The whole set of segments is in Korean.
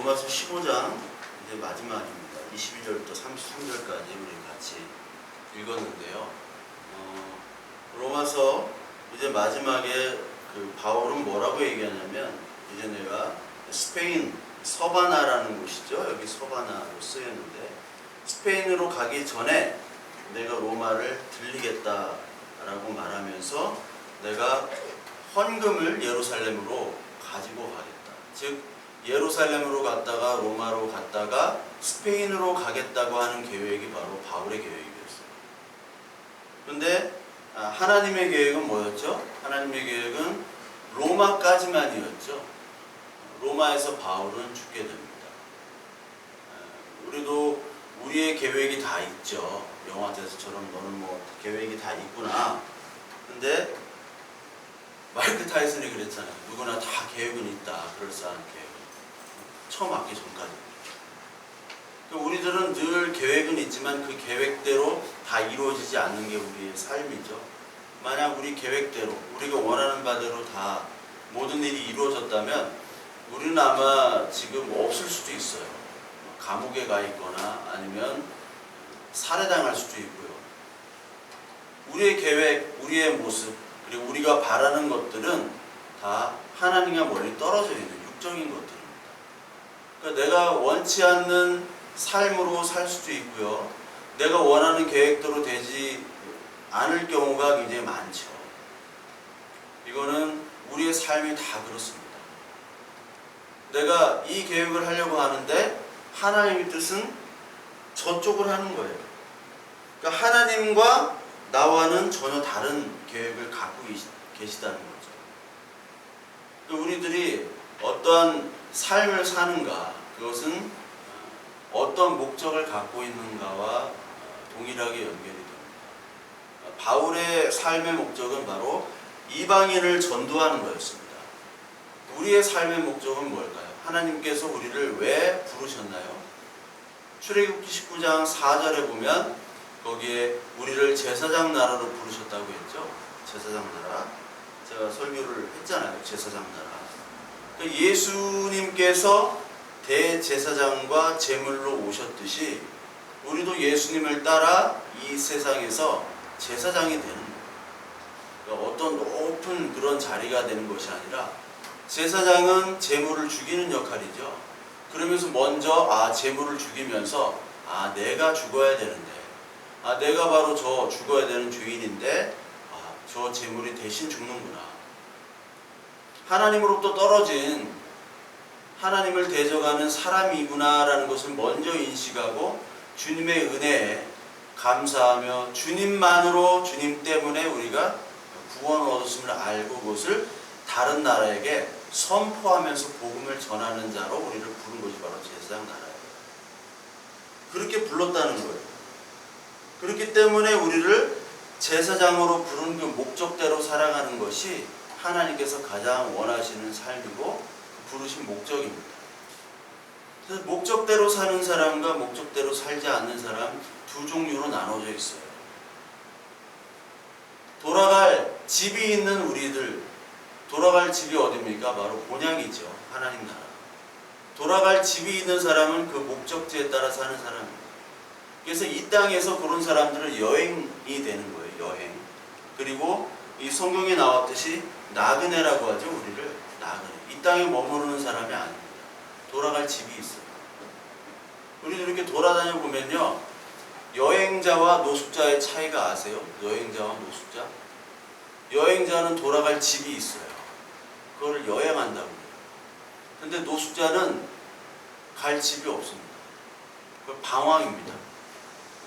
로마서 15장 이제 마지막입니다. 22절부터 33절까지 우리 같이 읽었는데요. 로마서 이제 마지막에 그 바울은 뭐라고 얘기하냐면, 이제 내가 스페인 서바나라는 곳이죠. 여기 서바나로 쓰였는데, 스페인으로 가기 전에 내가 로마를 들리겠다라고 말하면서 내가 헌금을 예루살렘으로 가지고 가겠다. 즉 예루살렘으로 갔다가 로마로 갔다가 스페인으로 가겠다고 하는 계획이 바로 바울의 계획이었어요. 그런데 하나님의 계획은 뭐였죠? 하나님의 계획은 로마까지만이었죠. 로마에서 바울은 죽게 됩니다. 우리도 우리의 계획이 다 있죠. 영화에서처럼 너는 뭐 계획이 다 있구나. 근데 마이크 타이슨이 그랬잖아요. 누구나 다 계획은 있다. 그럴싸한 계획. 처음 맞기 전까지. 우리들은 늘 계획은 있지만 그 계획대로 다 이루어지지 않는 게 우리의 삶이죠. 만약 우리 계획대로, 우리가 원하는 바대로 다 모든 일이 이루어졌다면 우리는 아마 지금 없을 수도 있어요. 감옥에 가 있거나 아니면 살해당할 수도 있고요. 우리의 계획, 우리의 모습, 그리고 우리가 바라는 것들은 다 하나님과 멀리 떨어져 있는 육적인 것들입니다. 그러니까 내가 원치 않는 삶으로 살 수도 있고요. 내가 원하는 계획대로 되지 않을 경우가 굉장히 많죠. 이거는 우리의 삶이 다 그렇습니다. 내가 이 계획을 하려고 하는데 하나님의 뜻은 저쪽을 하는 거예요. 그러니까 하나님과 나와는 전혀 다른 계획을 갖고 계시다는 거죠. 우리들이 어떠한 삶을 사는가, 그것은 어떤 목적을 갖고 있는가와 동일하게 연결이 됩니다. 바울의 삶의 목적은 바로 이방인을 전도하는 거였습니다. 우리의 삶의 목적은 뭘까요? 하나님께서 우리를 왜 부르셨나요? 출애굽기 19장 4절에 보면 거기에 우리를 제사장 나라로 부르셨다고 했죠. 제사장 나라. 제가 설교를 했잖아요. 제사장 나라. 예수님께서 대제사장과 제물로 오셨듯이 우리도 예수님을 따라 이 세상에서 제사장이 되는 거예요. 그러니까 어떤 높은 그런 자리가 되는 것이 아니라, 제사장은 제물을 죽이는 역할이죠. 그러면서 먼저 제물을 죽이면서 내가 죽어야 되는데, 내가 바로 저 죽어야 되는 죄인인데 저 제물이 대신 죽는구나. 하나님으로부터 떨어진, 하나님을 대적하는 사람이구나라는 것을 먼저 인식하고 주님의 은혜에 감사하며 주님만으로, 주님 때문에 우리가 구원을 얻었음을 알고 그것을 다른 나라에게 선포하면서 복음을 전하는 자로 우리를 부른 것이 바로 제사장 나라예요. 그렇게 불렀다는 거예요. 그렇기 때문에 우리를 제사장으로 부른 그 목적대로 살아가는 것이 하나님께서 가장 원하시는 삶이고 부르신 목적입니다. 그래서 목적대로 사는 사람과 목적대로 살지 않는 사람 두 종류로 나눠져 있어요. 돌아갈 집이 있는 우리들, 돌아갈 집이 어디입니까? 바로 본향이죠. 하나님 나라. 돌아갈 집이 있는 사람은 그 목적지에 따라 사는 사람입니다. 그래서 이 땅에서 그런 사람들은 여행이 되는 거예요. 여행. 그리고 이 성경에 나왔듯이 나그네라고 하죠. 우리를 나그네. 이 땅에 머무르는 사람이 아닙니다. 돌아갈 집이 있어요. 우리도 이렇게 돌아다녀 보면요, 여행자와 노숙자의 차이가 아세요? 여행자와 노숙자? 여행자는 돌아갈 집이 있어요. 그걸 여행한다고 해요. 근데 노숙자는 갈 집이 없습니다. 그걸 방황입니다.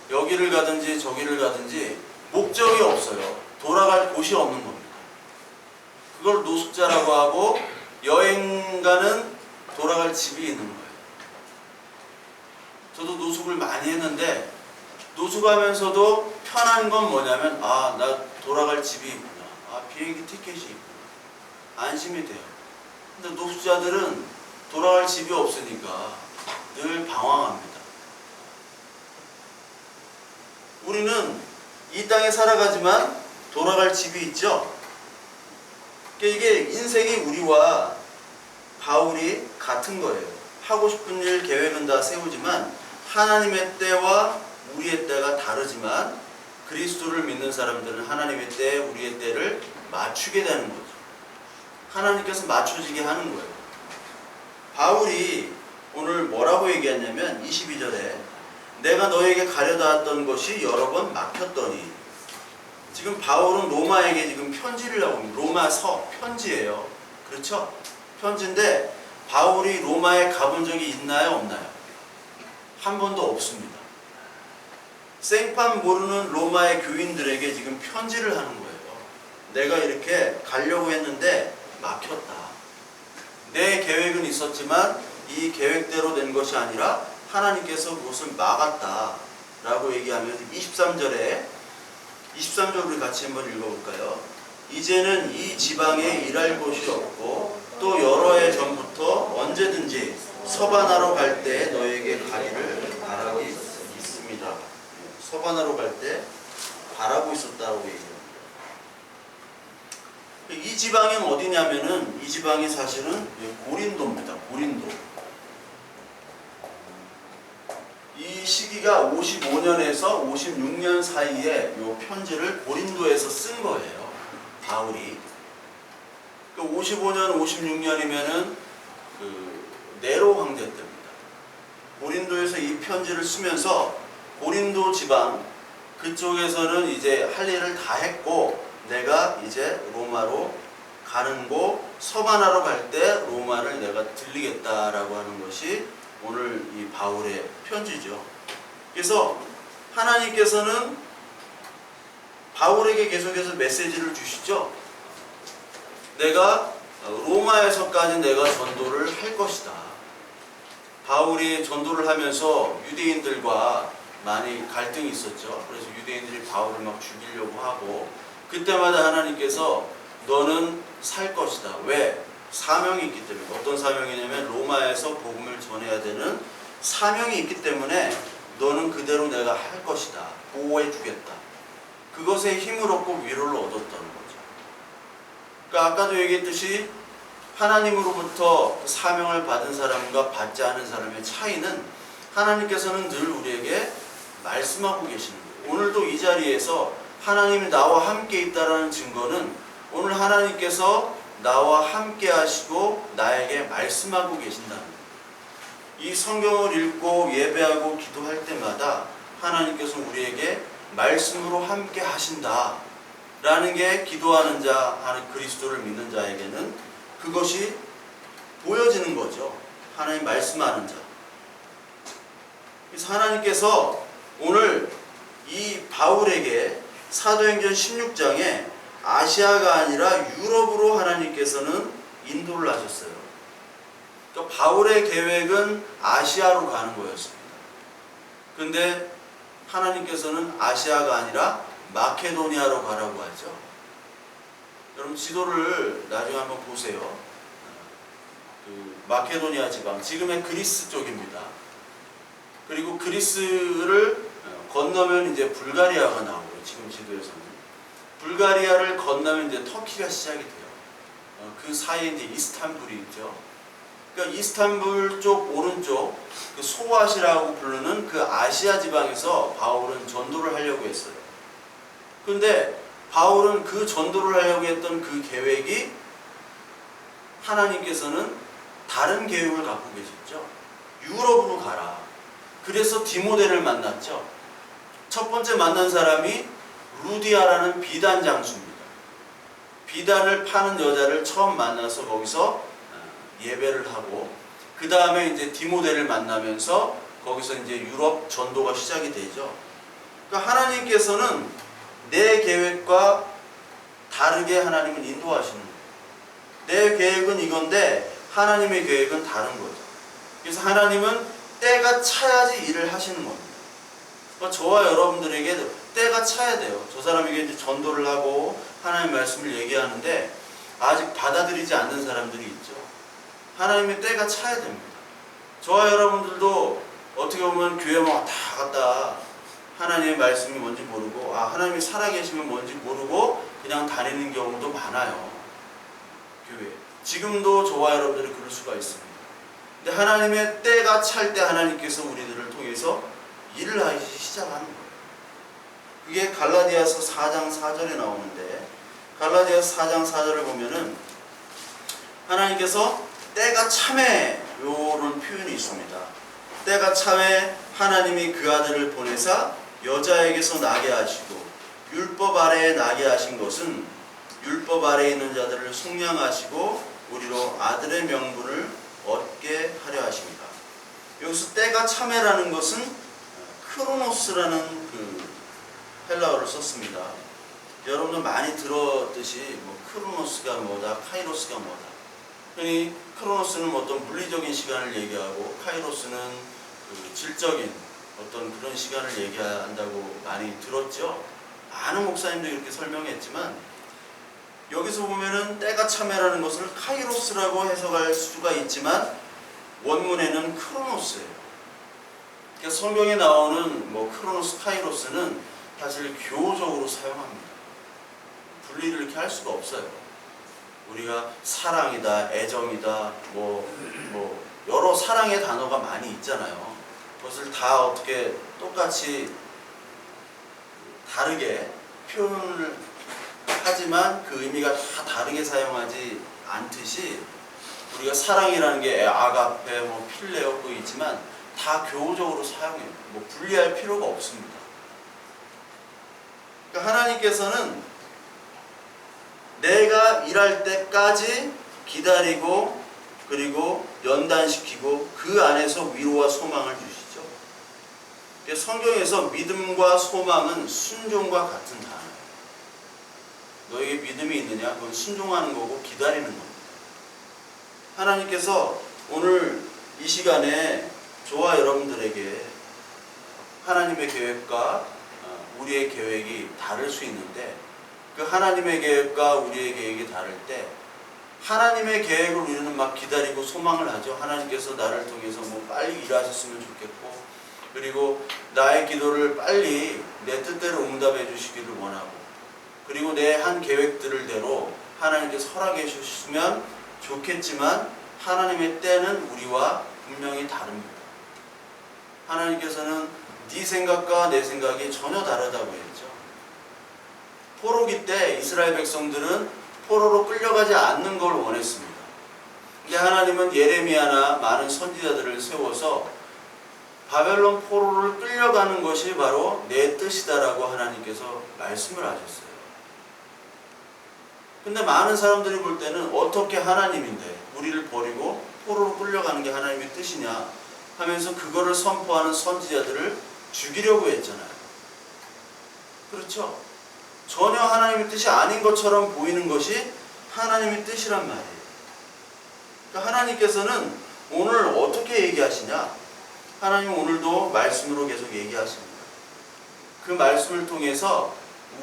여기를 가든지 저기를 가든지 목적이 없어요. 돌아갈 곳이 없는 겁니다. 그걸 노숙자라고 하고, 여행가는 돌아갈 집이 있는 거예요. 저도 노숙을 많이 했는데 노숙하면서도 편한 건 뭐냐면, 나 돌아갈 집이 있구나. 비행기 티켓이 있구나. 안심이 돼요. 근데 노숙자들은 돌아갈 집이 없으니까 늘 방황합니다. 우리는 이 땅에 살아가지만 돌아갈 집이 있죠. 그러니까 이게 인생이 우리와 바울이 같은 거예요. 하고 싶은 일 계획은 다 세우지만 하나님의 때와 우리의 때가 다르지만 그리스도를 믿는 사람들은 하나님의 때, 우리의 때를 맞추게 되는 거죠. 하나님께서 맞춰지게 하는 거예요. 바울이 오늘 뭐라고 얘기했냐면 22절에 내가 너에게 가려다았던 것이 여러 번 막혔더니, 지금 바울은 로마에게 지금 편지를 하고 있는, 로마서 편지예요. 그렇죠? 편지인데 바울이 로마에 가본 적이 있나요? 없나요? 한 번도 없습니다. 생판 모르는 로마의 교인들에게 지금 편지를 하는 거예요. 내가 이렇게 가려고 했는데 막혔다. 내 계획은 있었지만 이 계획대로 된 것이 아니라 하나님께서 그것을 막았다 라고 얘기하면서 23절 우리 같이 한번 읽어볼까요? 이제는 이 지방에 일할 곳이 없고 또 여러 해 전부터 언제든지 서바나로 갈 때 너에게 가기를 바라고 있습니다. 서바나로 갈 때 바라고 있었다고 얘기합니다. 이 지방은 어디냐면은 이 지방이 사실은 고린도입니다. 고린도. 이 시기가 55년에서 56년 사이에 이 편지를 고린도에서 쓴 거예요. 바울이. 55년, 56년이면은 네로 황제 때입니다. 고린도에서 이 편지를 쓰면서 고린도 지방 그쪽에서는 이제 할 일을 다 했고 내가 이제 로마로 가는 곳 서바나로 갈 때 로마를 내가 들리겠다라고 하는 것이 오늘 이 바울의 편지죠. 그래서 하나님께서는 바울에게 계속해서 메시지를 주시죠. 내가 로마에서까지 내가 전도를 할 것이다. 바울이 전도를 하면서 유대인들과 많이 갈등이 있었죠. 그래서 유대인들이 바울을 막 죽이려고 하고 그때마다 하나님께서 너는 살 것이다. 왜? 사명이 있기 때문에. 어떤 사명이냐면 로마에서 복음을 전해야 되는 사명이 있기 때문에 너는 그대로 내가 할 것이다. 보호해 주겠다. 그것에 힘을 얻고 위로를 얻었다는 거죠. 그러니까 아까도 얘기했듯이 하나님으로부터 사명을 받은 사람과 받지 않은 사람의 차이는 하나님께서는 늘 우리에게 말씀하고 계시는 거예요. 오늘도 이 자리에서 하나님이 나와 함께 있다라는 증거는 오늘 하나님께서 나와 함께 하시고 나에게 말씀하고 계신다는 거예요. 이 성경을 읽고 예배하고 기도할 때마다 하나님께서 우리에게 말씀으로 함께 하신다 라는 게 기도하는 자, 하는 그리스도를 믿는 자에게는 그것이 보여지는 거죠. 하나님 말씀하는 자. 그래서 하나님께서 오늘 이 바울에게 사도행전 16장에 아시아가 아니라 유럽으로 하나님께서는 인도를 하셨어요. 그러니까 바울의 계획은 아시아로 가는 거였습니다. 그런데 하나님께서는 아시아가 아니라 마케도니아로 가라고 하죠. 여러분 지도를 나중에 한번 보세요. 마케도니아 지방, 지금의 그리스 쪽입니다. 그리고 그리스를 건너면 이제 불가리아가 나오고요. 지금 지도에서는. 불가리아를 건너면 이제 터키가 시작이 돼요. 그 사이에 이제 이스탄불이 있죠. 그러니까 이스탄불 쪽 오른쪽 그 소아시라고 부르는 그 아시아 지방에서 바울은 전도를 하려고 했어요. 그런데 바울은 그 전도를 하려고 했던 그 계획이 하나님께서는 다른 계획을 갖고 계셨죠. 유럽으로 가라. 그래서 디모데를 만났죠. 첫 번째 만난 사람이 루디아라는 비단 장수입니다. 비단을 파는 여자를 처음 만나서 거기서 예배를 하고 그 다음에 이제 디모데를 만나면서 거기서 이제 유럽 전도가 시작이 되죠. 그러니까 하나님께서는 내 계획과 다르게 하나님은 인도하시는 거예요. 내 계획은 이건데 하나님의 계획은 다른 거죠. 그래서 하나님은 때가 차야지 일을 하시는 겁니다. 그러니까 저와 여러분들에게 때가 차야 돼요. 저 사람에게 이제 전도를 하고 하나님의 말씀을 얘기하는데 아직 받아들이지 않는 사람들이 있죠. 하나님의 때가 차야 됩니다. 저와 여러분들도 어떻게 보면 교회만 왔다 갔다 하나님의 말씀이 뭔지 모르고 하나님이 살아계시면 뭔지 모르고 그냥 다니는 경우도 많아요. 교회. 지금도 저와 여러분들이 그럴 수가 있습니다. 근데 하나님의 때가 찰 때 하나님께서 우리들을 통해서 일을 하기 시작하는 거예요. 그게 갈라디아서 4장 4절에 나오는데, 갈라디아서 4장 4절을 보면은 하나님께서 때가 참에 요런 표현이 있습니다. 때가 참에 하나님이 그 아들을 보내사 여자에게서 나게 하시고 율법 아래에 나게 하신 것은 율법 아래에 있는 자들을 속량하시고 우리로 아들의 명분을 얻게 하려 하십니다. 여기서 때가 참에라는 것은 크로노스라는 그 헬라어를 썼습니다. 여러분들 많이 들었듯이 뭐 크로노스가 뭐다, 카이로스가 뭐다. 흔히 크로노스는 어떤 물리적인 시간을 얘기하고 카이로스는 그 질적인 어떤 그런 시간을 얘기한다고 많이 들었죠. 많은 목사님들이 이렇게 설명했지만 여기서 보면은 때가 참에라는 것을 카이로스라고 해석할 수가 있지만 원문에는 크로노스예요. 그러니까 성경에 나오는 뭐 크로노스, 카이로스는 사실 교조적으로 사용합니다. 분리를 이렇게 할 수가 없어요. 우리가 사랑이다, 애정이다, 뭐 여러 사랑의 단어가 많이 있잖아요. 그것을 다 어떻게 똑같이 다르게 표현을 하지만 그 의미가 다 다르게 사용하지 않듯이 우리가 사랑이라는 게 아가페, 뭐 필레오 그 있지만 다 교우적으로 사용해요. 뭐 분리할 필요가 없습니다. 그러니까 하나님께서는 내가 일할 때까지 기다리고 그리고 연단시키고 그 안에서 위로와 소망을 주시죠. 성경에서 믿음과 소망은 순종과 같은 단어예요. 너에게 믿음이 있느냐? 그건 순종하는 거고 기다리는 겁니다. 하나님께서 오늘 이 시간에 저와 여러분들에게 하나님의 계획과 우리의 계획이 다를 수 있는데 그 하나님의 계획과 우리의 계획이 다를 때 하나님의 계획을 우리는 막 기다리고 소망을 하죠. 하나님께서 나를 통해서 뭐 빨리 일하셨으면 좋겠고 그리고 나의 기도를 빨리 내 뜻대로 응답해 주시기를 원하고 그리고 내 한 계획들을 대로 하나님께서 허락해 주시면 좋겠지만 하나님의 때는 우리와 분명히 다릅니다. 하나님께서는 네 생각과 내 생각이 전혀 다르다고 했죠. 포로기 때 이스라엘 백성들은 포로로 끌려가지 않는 걸 원했습니다. 근데 하나님은 예레미야나 많은 선지자들을 세워서 바벨론 포로를 끌려가는 것이 바로 내 뜻이다라고 하나님께서 말씀을 하셨어요. 근데 많은 사람들이 볼 때는 어떻게 하나님인데 우리를 버리고 포로로 끌려가는 게 하나님의 뜻이냐 하면서 그거를 선포하는 선지자들을 죽이려고 했잖아요. 그렇죠? 전혀 하나님의 뜻이 아닌 것처럼 보이는 것이 하나님의 뜻이란 말이에요. 그러니까 하나님께서는 오늘 어떻게 얘기하시냐? 하나님은 오늘도 말씀으로 계속 얘기하십니다. 그 말씀을 통해서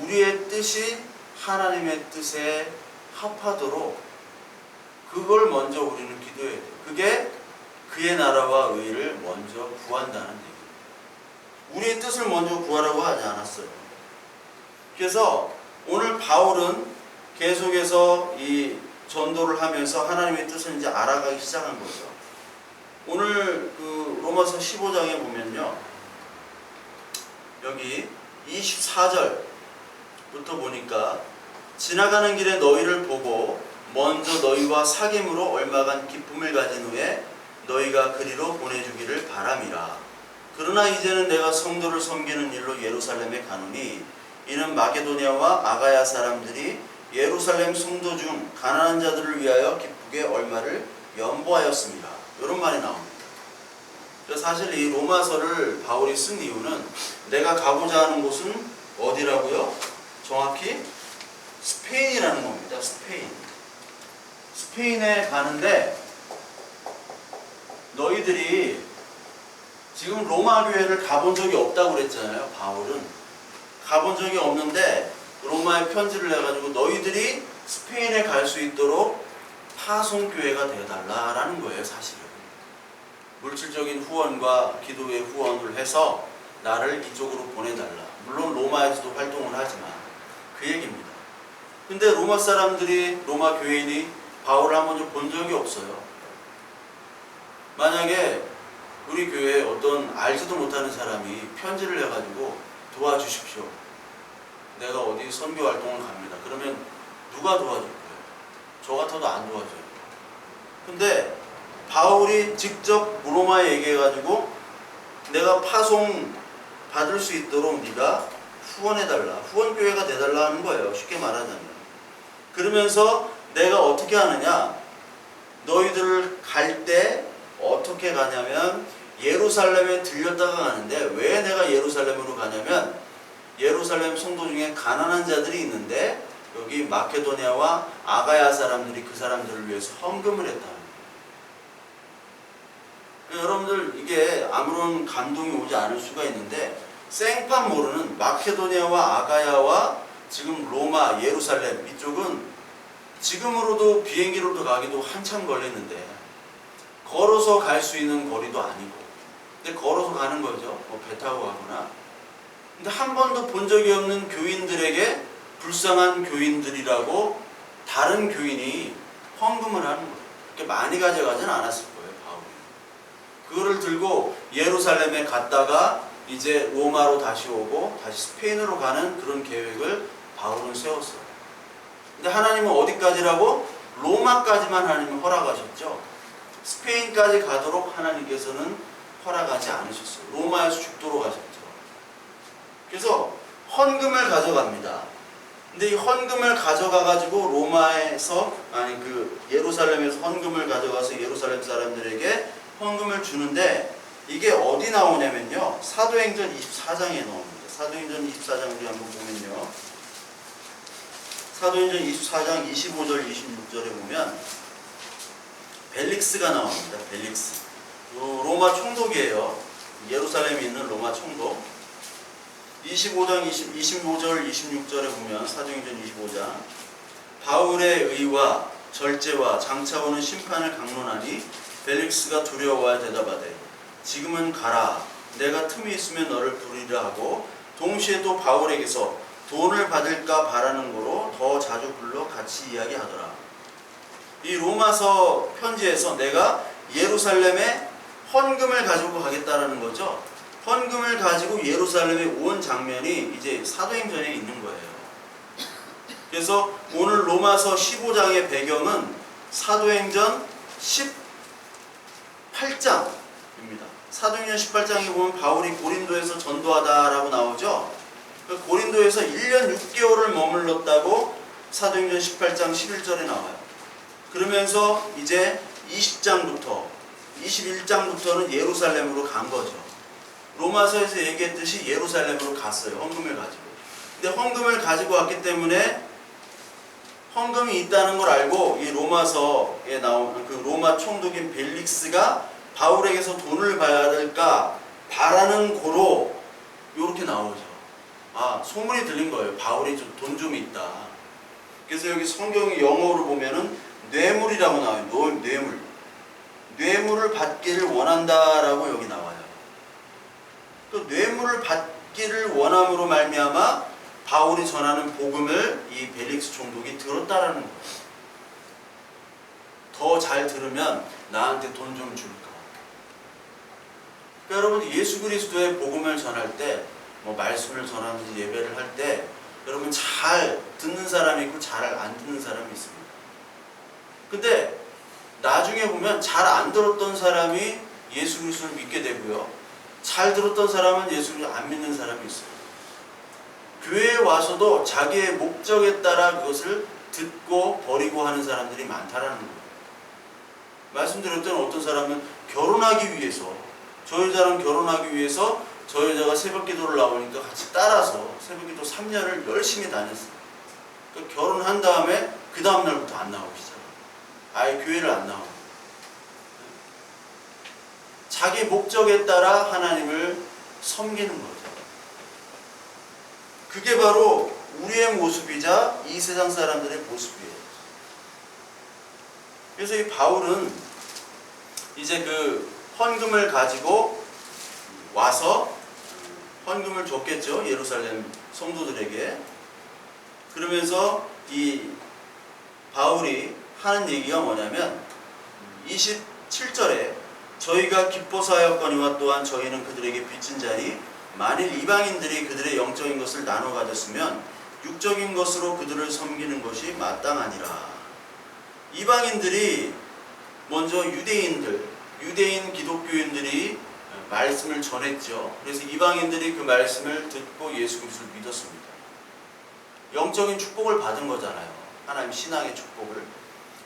우리의 뜻이 하나님의 뜻에 합하도록 그걸 먼저 우리는 기도해야 돼요. 그게 그의 나라와 의를 먼저 구한다는 얘기예요. 우리의 뜻을 먼저 구하라고 하지 않았어요. 그래서 오늘 바울은 계속해서 이 전도를 하면서 하나님의 뜻을 이제 알아가기 시작한 거죠. 오늘 그 로마서 15장에 보면요. 여기 24절부터 보니까 지나가는 길에 너희를 보고 먼저 너희와 사귐으로 얼마간 기쁨을 가진 후에 너희가 그리로 보내주기를 바람이라. 그러나 이제는 내가 성도를 섬기는 일로 예루살렘에 가노니 이는 마게도냐와 아가야 사람들이 예루살렘 성도 중 가난한 자들을 위하여 기쁘게 얼마를 연보하였습니다. 이런 말이 나옵니다. 사실 이 로마서를 바울이 쓴 이유는 내가 가고자 하는 곳은 어디라고요? 정확히 스페인이라는 겁니다. 스페인에 가는데 너희들이 지금 로마 교회를 가본 적이 없다고 그랬잖아요. 바울은 가본 적이 없는데 로마에 편지를 내가지고 너희들이 스페인에 갈 수 있도록 파송교회가 되어달라라는 거예요. 사실은 물질적인 후원과 기도의 후원을 해서 나를 이쪽으로 보내달라. 물론 로마에서도 활동을 하지만 그 얘기입니다. 근데 로마 사람들이, 로마 교인이 바울을 한 번도 본 적이 없어요. 만약에 우리 교회에 어떤 알지도 못하는 사람이 편지를 해가지고 도와주십시오. 내가 어디 선교 활동을 갑니다. 그러면 누가 도와줄 거예요? 저 같아도 안 도와줘요. 근데 바울이 직접 로마에 얘기해가지고 내가 파송 받을 수 있도록 네가 후원해달라. 후원교회가 돼달라 하는 거예요. 쉽게 말하자면. 그러면서 내가 어떻게 하느냐. 너희들 갈 때 어떻게 가냐면 예루살렘에 들렸다가 가는데 왜 내가 예루살렘으로 가냐면 예루살렘 성도 중에 가난한 자들이 있는데 여기 마케도니아와 아가야 사람들이 그 사람들을 위해서 헌금을 했다. 여러분들 이게 아무런 감동이 오지 않을 수가 있는데 생판 모르는 마케도니아와 아가야와 지금 로마, 예루살렘 이쪽은 지금으로도 비행기로도 가기도 한참 걸렸는데 걸어서 갈 수 있는 거리도 아니고 근데 걸어서 가는 거죠. 뭐 배 타고 가거나. 근데 한 번도 본 적이 없는 교인들에게 불쌍한 교인들이라고 다른 교인이 헌금을 하는 거예요. 그렇게 많이 가져가진 않았을 거예요. 바울이. 그거를 들고 예루살렘에 갔다가 이제 로마로 다시 오고 다시 스페인으로 가는 그런 계획을 바울은 세웠어요. 근데 하나님은 어디까지라고? 로마까지만 하나님은 허락하셨죠. 스페인까지 가도록 하나님께서는 허락하지 않으셨어요. 로마에서 죽도록 하셨죠. 그래서 헌금을 가져갑니다. 근데 이 헌금을 가져가가지고 로마에서 예루살렘에서 헌금을 가져가서 예루살렘 사람들에게 헌금을 주는데 이게 어디 나오냐면요. 사도행전 24장에 나옵니다. 사도행전 24장 우리 한번 보면요. 사도행전 24장 25절 26절에 보면 벨릭스가 나옵니다. 벨릭스. 로마 총독이에요. 예루살렘에 있는 로마 총독. 25절 26절에 보면 사도행전 25장 바울의 의와 절제와 장차 오는 심판을 강론하니 벨릭스가 두려워하여 대답하되 지금은 가라. 내가 틈이 있으면 너를 부르리라 하고 동시에 또 바울에게서 돈을 받을까 바라는 거로 더 자주 불러 같이 이야기하더라. 이 로마서 편지에서 내가 예루살렘에 헌금을 가지고 가겠다라는 거죠. 헌금을 가지고 예루살렘에 온 장면이 이제 사도행전에 있는 거예요. 그래서 오늘 로마서 15장의 배경은 사도행전 18장입니다. 사도행전 18장에 보면 바울이 고린도에서 전도하다라고 나오죠. 고린도에서 1년 6개월을 머물렀다고 사도행전 18장 11절에 나와요. 그러면서 이제 20장부터 21장부터는 예루살렘으로 간 거죠. 로마서에서 얘기했듯이 예루살렘으로 갔어요. 헌금을 가지고. 근데 헌금을 가지고 왔기 때문에 헌금이 있다는 걸 알고 이 로마서에 나온 그 로마 총독인 벨릭스가 바울에게서 돈을 받을까 바라는 고로 이렇게 나오죠. 아, 소문이 들린 거예요. 바울이 돈 좀 있다. 그래서 여기 성경의 영어로 보면은 뇌물이라고 나와요. 뇌물. 뇌물을 받기를 원한다라고 여기 나와요. 또 뇌물을 받기를 원함으로 말미암아 바울이 전하는 복음을 이 벨릭스 총독이 들었다라는 거예요. 더 잘 들으면 나한테 돈 좀 줄까? 그러니까 여러분 예수 그리스도의 복음을 전할 때 뭐 말씀을 전하면서 예배를 할 때 여러분 잘 듣는 사람이 있고 잘 안 듣는 사람이 있습니다. 근데 나중에 보면 잘 안 들었던 사람이 예수 그리스도를 믿게 되고요. 잘 들었던 사람은 예수 그리스도를 안 믿는 사람이 있어요. 교회에 와서도 자기의 목적에 따라 그것을 듣고 버리고 하는 사람들이 많다라는 거예요. 말씀드렸던 어떤 사람은 결혼하기 위해서 저 여자랑 결혼하기 위해서 저 여자가 새벽기도를 나오니까 같이 따라서 새벽기도 3년을 열심히 다녔어요. 그러니까 결혼한 다음에 그 다음 날부터 안 나오기 시작해요. 아예 교회를 안 나와요. 자기 목적에 따라 하나님을 섬기는 거죠. 그게 바로 우리의 모습이자 이 세상 사람들의 모습이에요. 그래서 이 바울은 이제 그 헌금을 가지고 와서 헌금을 줬겠죠. 예루살렘 성도들에게. 그러면서 이 바울이 하는 얘기가 뭐냐면 27절에 저희가 기뻐서 하였거니와 또한 저희는 그들에게 빚진 자니 만일 이방인들이 그들의 영적인 것을 나눠 가졌으면 육적인 것으로 그들을 섬기는 것이 마땅하니라. 이방인들이 먼저 유대인 기독교인들이 말씀을 전했죠. 그래서 이방인들이 그 말씀을 듣고 예수 그리스도를 믿었습니다. 영적인 축복을 받은 거잖아요. 하나님 신앙의 축복을.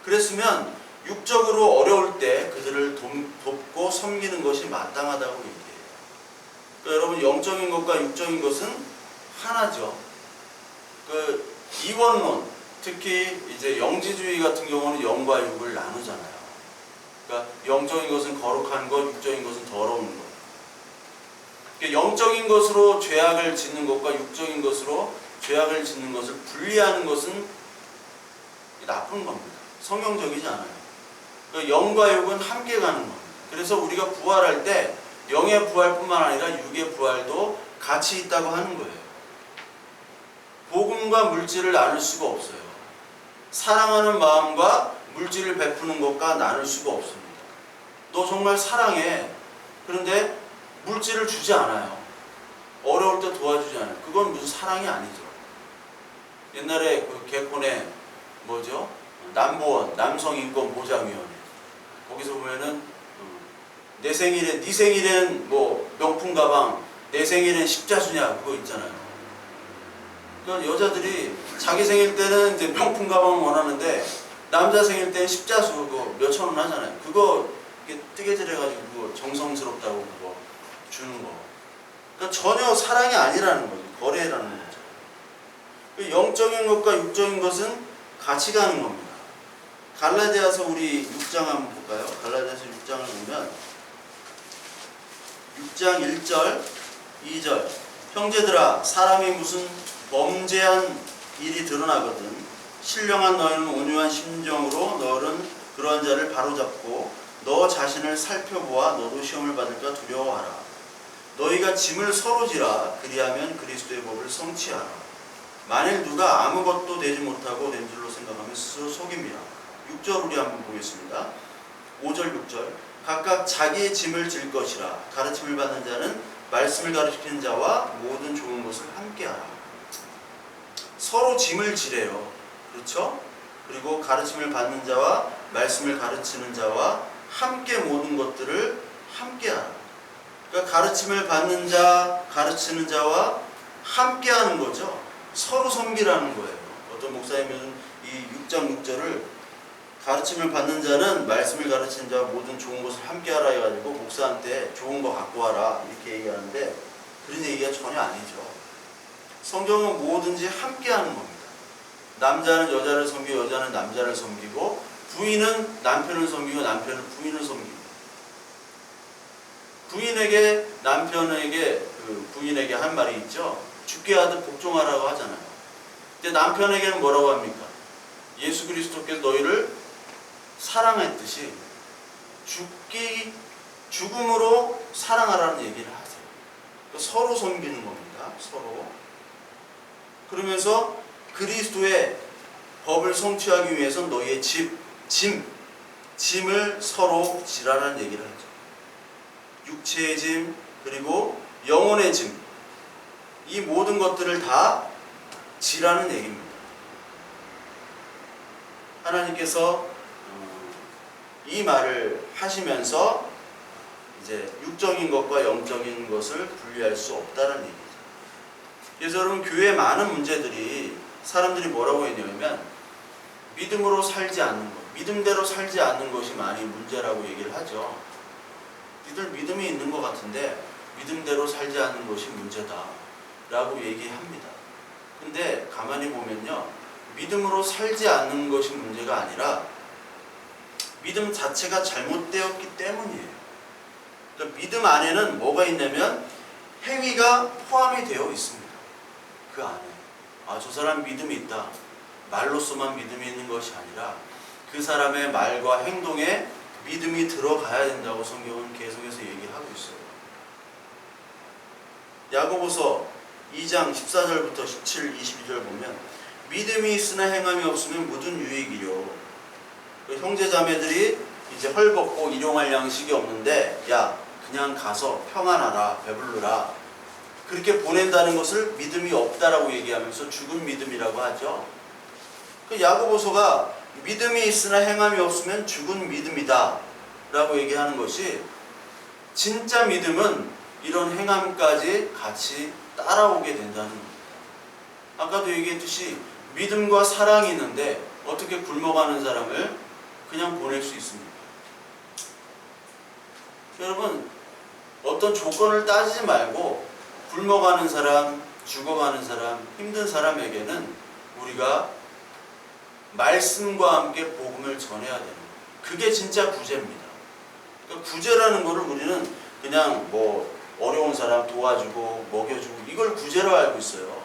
그랬으면 육적으로 어려울 때 그들을 돕고 섬기는 것이 마땅하다고 얘기해요. 그러니까 여러분, 영적인 것과 육적인 것은 하나죠. 그 이원론, 특히 이제 영지주의 같은 경우는 영과 육을 나누잖아요. 그러니까 영적인 것은 거룩한 것, 육적인 것은 더러운 것. 그러니까 영적인 것으로 죄악을 짓는 것과 육적인 것으로 죄악을 짓는 것을 분리하는 것은 나쁜 겁니다. 성경적이지 않아요. 그러니까 영과 육은 함께 가는 겁니다. 그래서 우리가 부활할 때 영의 부활뿐만 아니라 육의 부활도 같이 있다고 하는 거예요. 복음과 물질을 나눌 수가 없어요. 사랑하는 마음과 물질을 베푸는 것과 나눌 수가 없습니다. 너 정말 사랑해. 그런데 물질을 주지 않아요. 어려울 때 도와주지 않아요. 그건 무슨 사랑이 아니죠. 옛날에 그 개콘에 뭐죠? 남보원, 남성인권보장위원회. 거기서 보면은 내 생일에, 네 생일엔 뭐 명품 가방, 내 생일엔 십자수냐 그거 있잖아요. 그러니까 여자들이 자기 생일 때는 이제 명품 가방을 원하는데 남자 생일 때는 십자수 그거 몇천 원 하잖아요. 그거 이렇게 뜨개질해가지고 그거 정성스럽다고 그거 주는 거. 그러니까 전혀 사랑이 아니라는 거죠. 거래라는 거죠. 영적인 것과 육적인 것은 같이 가는 겁니다. 갈라디아서 우리 6장 한번 볼까요? 갈라디아서 6장을 보면 6장 1절, 2절 형제들아 사람이 무슨 범죄한 일이 드러나거든 신령한 너희는 온유한 심정으로 너는 그러한 자를 바로잡고 너 자신을 살펴보아 너도 시험을 받을까 두려워하라. 너희가 짐을 서로 지라 그리하면 그리스도의 법을 성취하라. 만일 누가 아무것도 되지 못하고 된 줄로 생각하면 스스로 속임이라. 6절 우리 한번 보겠습니다. 5절 6절 각각 자기의 짐을 질 것이라. 가르침을 받는 자는 말씀을 가르치는 자와 모든 좋은 것을 함께하라. 서로 짐을 지래요. 그렇죠? 그리고 가르침을 받는 자와 말씀을 가르치는 자와 함께 모든 것들을 함께하라. 그러니까 가르침을 받는 자, 가르치는 자와 함께하는 거죠. 서로 섬기라는 거예요. 어떤 목사님은 이 6장 6절을 가르침을 받는 자는 말씀을 가르치는 자와 모든 좋은 것을 함께하라 해가지고 목사한테 좋은 거 갖고 와라 이렇게 얘기하는데 그런 얘기가 전혀 아니죠. 성경은 뭐든지 함께하는 겁니다. 남자는 여자를 섬기고 여자는 남자를 섬기고 부인은 남편을 섬기고 남편은 부인을 섬기고 남편에게 부인에게 한 말이 있죠. 죽게 하듯 복종하라고 하잖아요. 근데 남편에게는 뭐라고 합니까? 예수 그리스도께서 너희를 사랑했듯이 죽음으로 사랑하라는 얘기를 하세요. 그러니까 서로 섬기는 겁니다. 서로. 그러면서 그리스도의 법을 성취하기 위해서 너희의 짐을 서로 지라라는 얘기를 하죠. 육체의 짐 그리고 영혼의 짐, 이 모든 것들을 다 지라는 얘기입니다. 하나님께서 이 말을 하시면서 이제 육적인 것과 영적인 것을 분리할 수 없다는 얘기죠. 그래서 여러분 교회의 많은 문제들이 사람들이 뭐라고 했냐면 믿음으로 살지 않는 것, 믿음대로 살지 않는 것이 많이 문제라고 얘기를 하죠. 니들 믿음이 있는 것 같은데 믿음대로 살지 않는 것이 문제다 라고 얘기합니다. 근데 가만히 보면요, 믿음으로 살지 않는 것이 문제가 아니라 믿음 자체가 잘못되었기 때문이에요. 그러니까 믿음 안에는 뭐가 있냐면 행위가 포함이 되어 있습니다. 그 안에 저 사람 믿음이 있다, 말로서만 믿음이 있는 것이 아니라 그 사람의 말과 행동에 믿음이 들어가야 된다고 성경은 계속해서 얘기하고 있어요. 야고보서 2장 14절부터 17, 22절 보면 믿음이 있으나 행함이 없으면 무슨 유익이요. 형제자매들이 이제 헐벗고 일용할 양식이 없는데 야 그냥 가서 평안하라 배불르라 그렇게 보낸다는 것을 믿음이 없다라고 얘기하면서 죽은 믿음이라고 하죠. 그 야고보서가 믿음이 있으나 행함이 없으면 죽은 믿음이다 라고 얘기하는 것이 진짜 믿음은 이런 행함까지 같이 따라오게 된다는 겁니다. 아까도 얘기했듯이 믿음과 사랑이 있는데 어떻게 굶어가는 사람을 그냥 보낼 수 있습니까? 여러분 어떤 조건을 따지지 말고 굶어가는 사람, 죽어가는 사람, 힘든 사람에게는 우리가 말씀과 함께 복음을 전해야 되는 거예요. 그게 진짜 구제입니다. 그러니까 구제라는 거를 우리는 그냥 뭐 어려운 사람 도와주고 먹여주고 이걸 구제로 알고 있어요.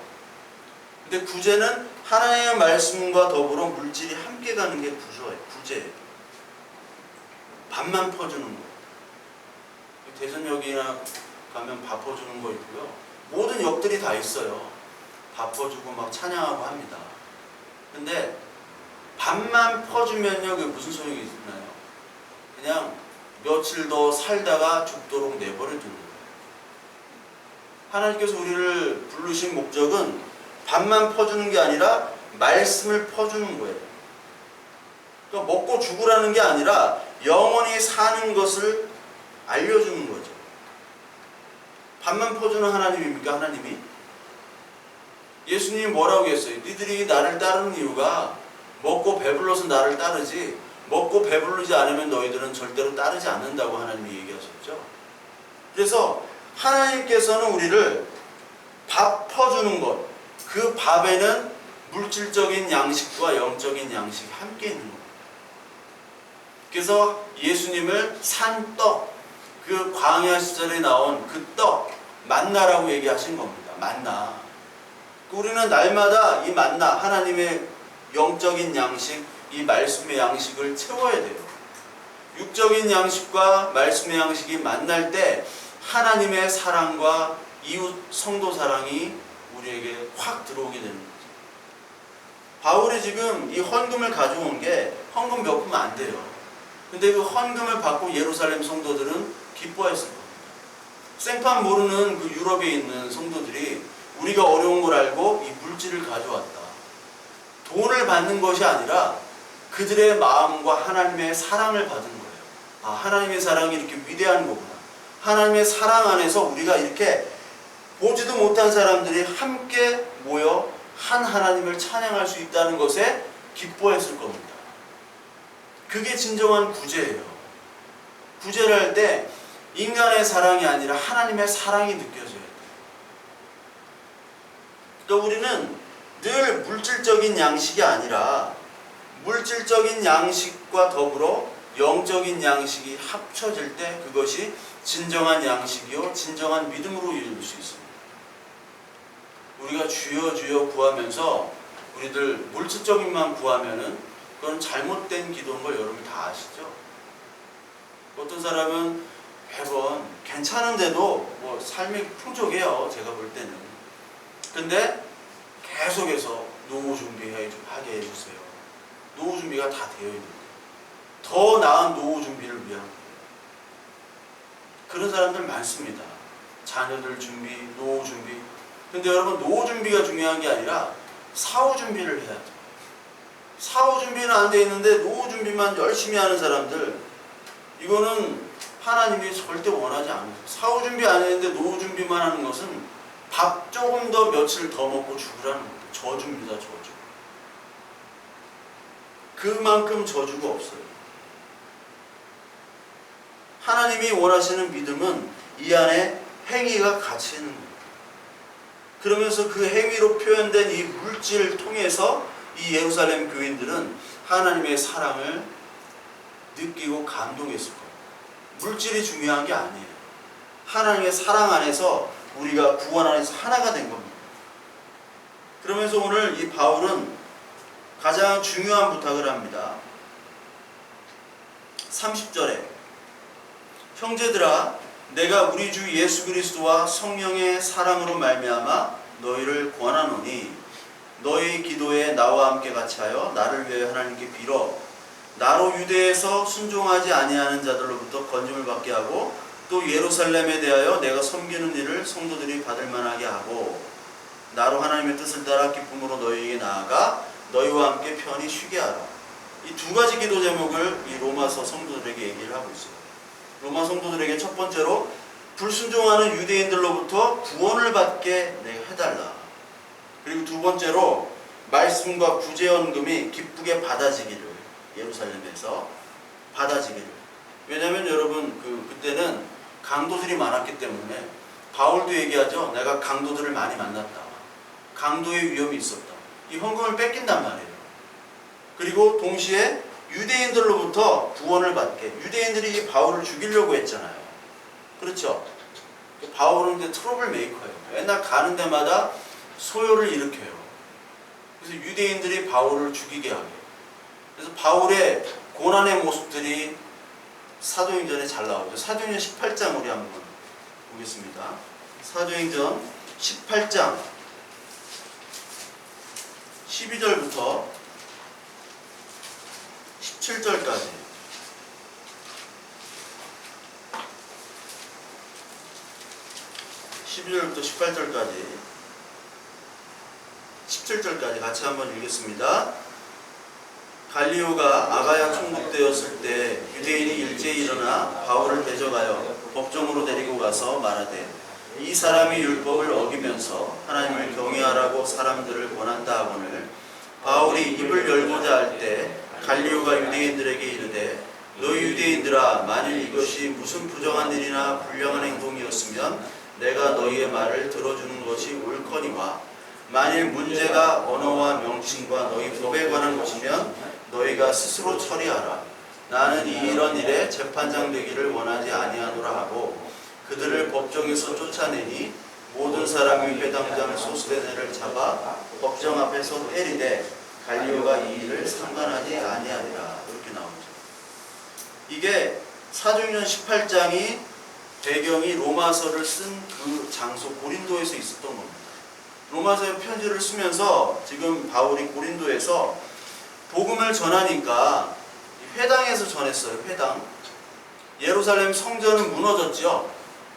근데 구제는 하나님의 말씀과 더불어 물질이 함께 가는 게 구제예요. 밥만 퍼주는 거. 대전역이나 가면 밥 퍼주는 거 있고요. 모든 역들이 다 있어요. 밥 퍼주고 막 찬양하고 합니다. 근데 밥만 퍼주면요, 그게 무슨 소용이 있나요? 그냥 며칠 더 살다가 죽도록 내버려 두는 거예요. 하나님께서 우리를 부르신 목적은 밥만 퍼주는 게 아니라 말씀을 퍼주는 거예요. 그러니까 먹고 죽으라는 게 아니라 영원히 사는 것을 알려주는 거죠. 밥만 퍼주는 하나님입니까? 하나님이? 예수님이 뭐라고 했어요? 니들이 나를 따르는 이유가 먹고 배불러서 나를 따르지 먹고 배부르지 않으면 너희들은 절대로 따르지 않는다고 하나님이 얘기하셨죠. 그래서 하나님께서는 우리를 밥 퍼주는 것, 그 밥에는 물질적인 양식과 영적인 양식이 함께 있는 겁니다. 그래서 예수님을 산 떡, 그 광야 시절에 나온 그 떡, 만나라고 얘기하신 겁니다. 만나. 우리는 날마다 이 만나, 하나님의 영적인 양식, 이 말씀의 양식을 채워야 돼요. 육적인 양식과 말씀의 양식이 만날 때 하나님의 사랑과 이웃 성도 사랑이 우리에게 확 들어오게 되는 거죠. 바울이 지금 이 헌금을 가져온 게 헌금 몇 푼 안 돼요. 근데 그 헌금을 받고 예루살렘 성도들은 기뻐했을 겁니다. 생판 모르는 그 유럽에 있는 성도들이 우리가 어려운 걸 알고 이 물질을 가져왔다. 돈을 받는 것이 아니라 그들의 마음과 하나님의 사랑을 받은 거예요. 아, 하나님의 사랑이 이렇게 위대한 거구나. 하나님의 사랑 안에서 우리가 이렇게 보지도 못한 사람들이 함께 모여 한 하나님을 찬양할 수 있다는 것에 기뻐했을 겁니다. 그게 진정한 구제예요. 구제를 할 때 인간의 사랑이 아니라 하나님의 사랑이 느껴져야 돼요. 그러니까 우리는 늘 물질적인 양식이 아니라 물질적인 양식과 더불어 영적인 양식이 합쳐질 때 그것이 진정한 양식이요 진정한 믿음으로 이룰 수 있습니다. 우리가 주여 주여 구하면서 우리들 물질적인만 구하면은 그건 잘못된 기도인 걸 여러분 다 아시죠? 어떤 사람은 매번 괜찮은데도 뭐 삶이 풍족해요. 제가 볼 때는. 근데 계속해서 노후 준비하게 해주세요. 노후 준비가 다 되어 있는 거예요. 더 나은 노후 준비를 위한 거예요. 그런 사람들 많습니다. 자녀들 준비, 노후 준비. 근데 여러분 노후 준비가 중요한 게 아니라 사후 준비를 해야 돼요. 사후 준비는 안 돼 있는데 노후 준비만 열심히 하는 사람들, 이거는 하나님이 절대 원하지 않으세요. 사후 준비 안 했는데 노후 준비만 하는 것은 밥 조금 더 며칠 더 먹고 죽으라는 겁니다. 저주입니다. 저주. 그만큼 저주가 없어요. 하나님이 원하시는 믿음은 이 안에 행위가 같이 있는 거예요. 그러면서 그 행위로 표현된 이 물질을 통해서 이 예루살렘 교인들은 하나님의 사랑을 느끼고 감동했을 거예요. 물질이 중요한 게 아니에요. 하나님의 사랑 안에서 우리가 구원 안에서 하나가 된 겁니다. 그러면서 오늘 이 바울은 가장 중요한 부탁을 합니다. 30절에 형제들아 내가 우리 주 예수 그리스도와 성령의 사랑으로 말미암아 너희를 권하노니 너희 기도에 나와 함께 같이 하여 나를 위하여 하나님께 빌어 나로 유대에서 순종하지 아니하는 자들로부터 건짐을 받게 하고 또 예루살렘에 대하여 내가 섬기는 일을 성도들이 받을 만하게 하고 나로 하나님의 뜻을 따라 기쁨으로 너희에게 나아가 너희와 함께 편히 쉬게 하라. 이 두 가지 기도 제목을 이 로마서 성도들에게 얘기를 하고 있어요. 로마 성도들에게 첫 번째로 불순종하는 유대인들로부터 구원을 받게 내가 해달라. 그리고 두 번째로 말씀과 구제연금이 기쁘게 받아지기를, 예루살렘에서 받아지기를. 왜냐하면 여러분 그때는 강도들이 많았기 때문에 바울도 얘기하죠. 내가 강도들을 많이 만났다. 강도의 위험이 있었다. 이 헌금을 뺏긴단 말이에요. 그리고 동시에 유대인들로부터 구원을 받게. 유대인들이 이 바울을 죽이려고 했잖아요. 그렇죠? 바울은 이제 트러블 메이커예요. 맨날 가는 데마다 소요를 일으켜요. 그래서 유대인들이 바울을 죽이게 하게. 그래서 바울의 고난의 모습들이 사도행전에 잘 나오죠. 사도행전 18장 우리 한번 보겠습니다. 사도행전 18장 12절부터 17절까지. 12절부터 18절까지 17절까지 같이 한번 읽겠습니다. 갈리오가 아가야 총독되었을 때 유대인이 일제히 일어나 바울을 대적하여 법정으로 데리고 가서 말하되 이 사람이 율법을 어기면서 하나님을 경외하라고 사람들을 권한다 하거늘 바울이 입을 열고자 할 때 갈리오가 유대인들에게 이르되 너희 유대인들아 만일 이것이 무슨 부정한 일이나 불량한 행동이었으면 내가 너희의 말을 들어주는 것이 옳거니와 만일 문제가 언어와 명칭과 너희 법에 관한 것이면 너희가 스스로 처리하라. 나는 이런 일에 재판장 되기를 원하지 아니하노라 하고 그들을 법정에서 쫓아내니 모든 사람이 회당장 소스데네를 잡아 법정 앞에서 때리되 갈리오가 이 일을 상관하지 아니하리라. 이렇게 나오죠. 이게 사도행전 18장이 배경이 로마서를 쓴 그 장소 고린도에서 있었던 겁니다. 로마서의 편지를 쓰면서 지금 바울이 고린도에서 복음을 전하니까 회당에서 전했어요. 회당. 예루살렘 성전은 무너졌죠.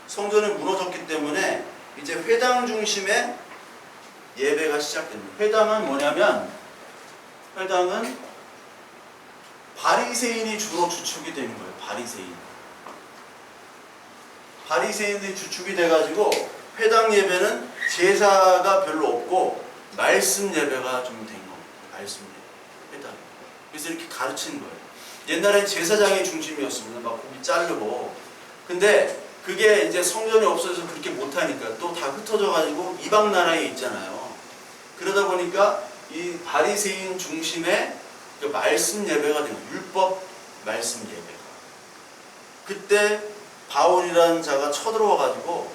성전이 무너졌기 때문에 이제 회당 중심의 예배가 시작됩니다. 회당은 뭐냐면 회당은 바리새인이 주로 주축이 되는 거예요. 바리새인들이 주축이 돼가지고 회당 예배는 제사가 별로 없고 말씀 예배가 좀 된 겁니다. 말씀 예배. 회당. 그래서 이렇게 가르치는 거예요. 옛날엔 제사장이 중심이었습니다. 막 고기 자르고. 근데 그게 이제 성전이 없어져서 그렇게 못하니까 또 다 흩어져가지고 이방 나라에 있잖아요. 그러다 보니까 이 바리새인 중심의 그 말씀 예배가 된 거예요. 율법 말씀 예배가. 그때 바울이라는 자가 쳐들어와가지고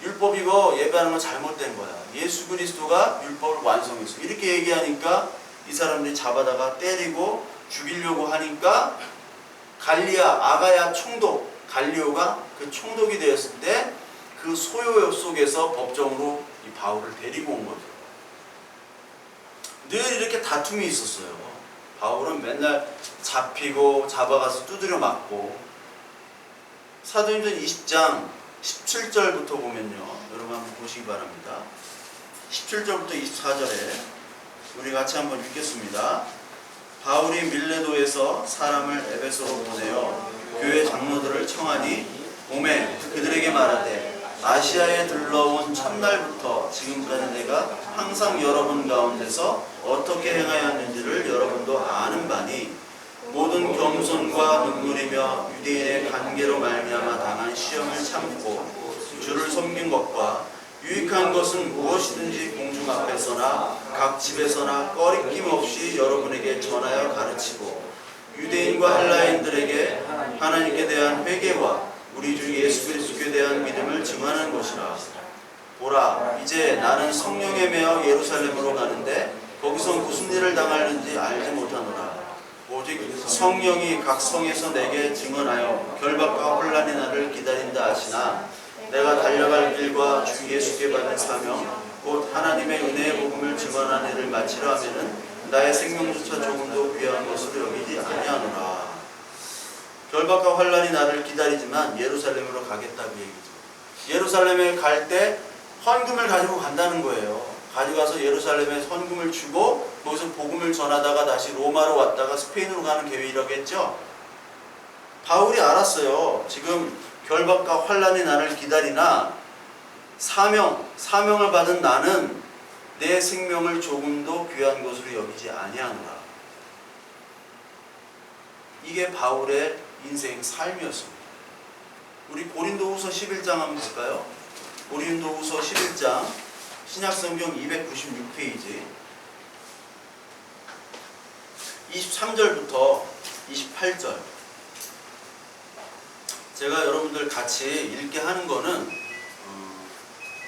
율법 이거 예배하는 건 잘못된 거야. 예수 그리스도가 율법을 완성했어. 이렇게 얘기하니까 이 사람들이 잡아다가 때리고 죽이려고 하니까 아가야 총독 갈리오가 그 총독이 되었을 때 그 소요 속에서 법정으로 이 바울을 데리고 온 거죠. 늘 이렇게 다툼이 있었어요. 바울은 맨날 잡히고 잡아가서 두드려 맞고. 사도행전 20장 17절부터 보면요. 여러분 한번 보시기 바랍니다. 17절부터 24절에 우리 같이 한번 읽겠습니다. 바울이 밀레도에서 사람을 에베소로 보내어 교회 장로들을 청하니 오매 그들에게 말하되 아시아에 들러온 첫날부터 지금까지 내가 항상 여러분 가운데서 어떻게 행하였는지를 여러분도 아는 바니 모든 겸손과 눈물이며 유대인의 관계로 말미암아 당한 시험을 참고 주를 섬긴 것과 유익한 것은 무엇이든지 공중 앞에서나 각 집에서나 꺼리낌 없이 여러분에게 전하여 가르치고 유대인과 헬라인들에게 하나님께 대한 회개와 우리 주 예수 그리스도에 대한 믿음을 증언하는 것이라. 보라, 이제 나는 성령에 매어 예루살렘으로 가는데 거기서 무슨 일을 당하는지 알지 못하노라. 오직 성령이 각 성에서 내게 증언하여 결박과 혼란의 날을 기다린다 하시나 내가 달려갈 길과 주 예수께 받은 사명 곧 하나님의 은혜의 복음을 증언하는 일을 마치려 하면은 나의 생명조차 조금도 귀한 것으로 여기지 아니하노라. 결박과 환란이 나를 기다리지만 예루살렘으로 가겠다고 얘기죠. 예루살렘에 갈 때 헌금을 가지고 간다는 거예요. 가져가서 예루살렘에 헌금을 주고 거기서 복음을 전하다가 다시 로마로 왔다가 스페인으로 가는 계획이라겠죠. 바울이 알았어요. 지금 결박과 환란이 나를 기다리나 사명을 받은 나는 내 생명을 조금도 귀한 것으로 여기지 아니하노라. 이게 바울의 인생 삶이었습니다. 우리 고린도후서 11장 한번 볼까요? 고린도후서 11장 신약성경 296페이지 23절부터 28절. 제가 여러분들 같이 읽게 하는 거는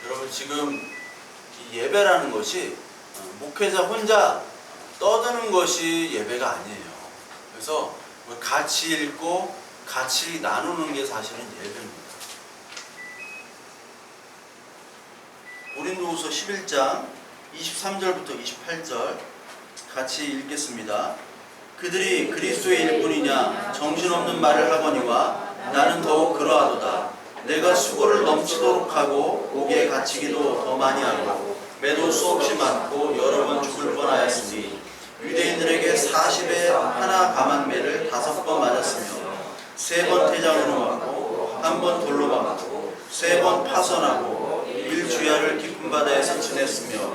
여러분 지금 이 예배라는 것이 목회자 혼자 떠드는 것이 예배가 아니에요. 그래서 같이 읽고 같이 나누는 게 사실은 예배입니다. 고린도후서 11장 23절부터 28절 같이 읽겠습니다. 그들이 그리스도의 일꾼이냐 정신없는 말을 하거니와 나는 더욱 그러하도다. 내가 수고를 넘치도록 하고 옥에 갇히기도 더 많이 하고 매도 수없이 맞고 여러 번 죽을 뻔하였으니 유대인들에게 40에 하나 감한매를 5번 맞았으며 3번 태장으로 맞고 1번 돌로 맞고 3번 파선하고 일주야를 깊은 바다에서 지냈으며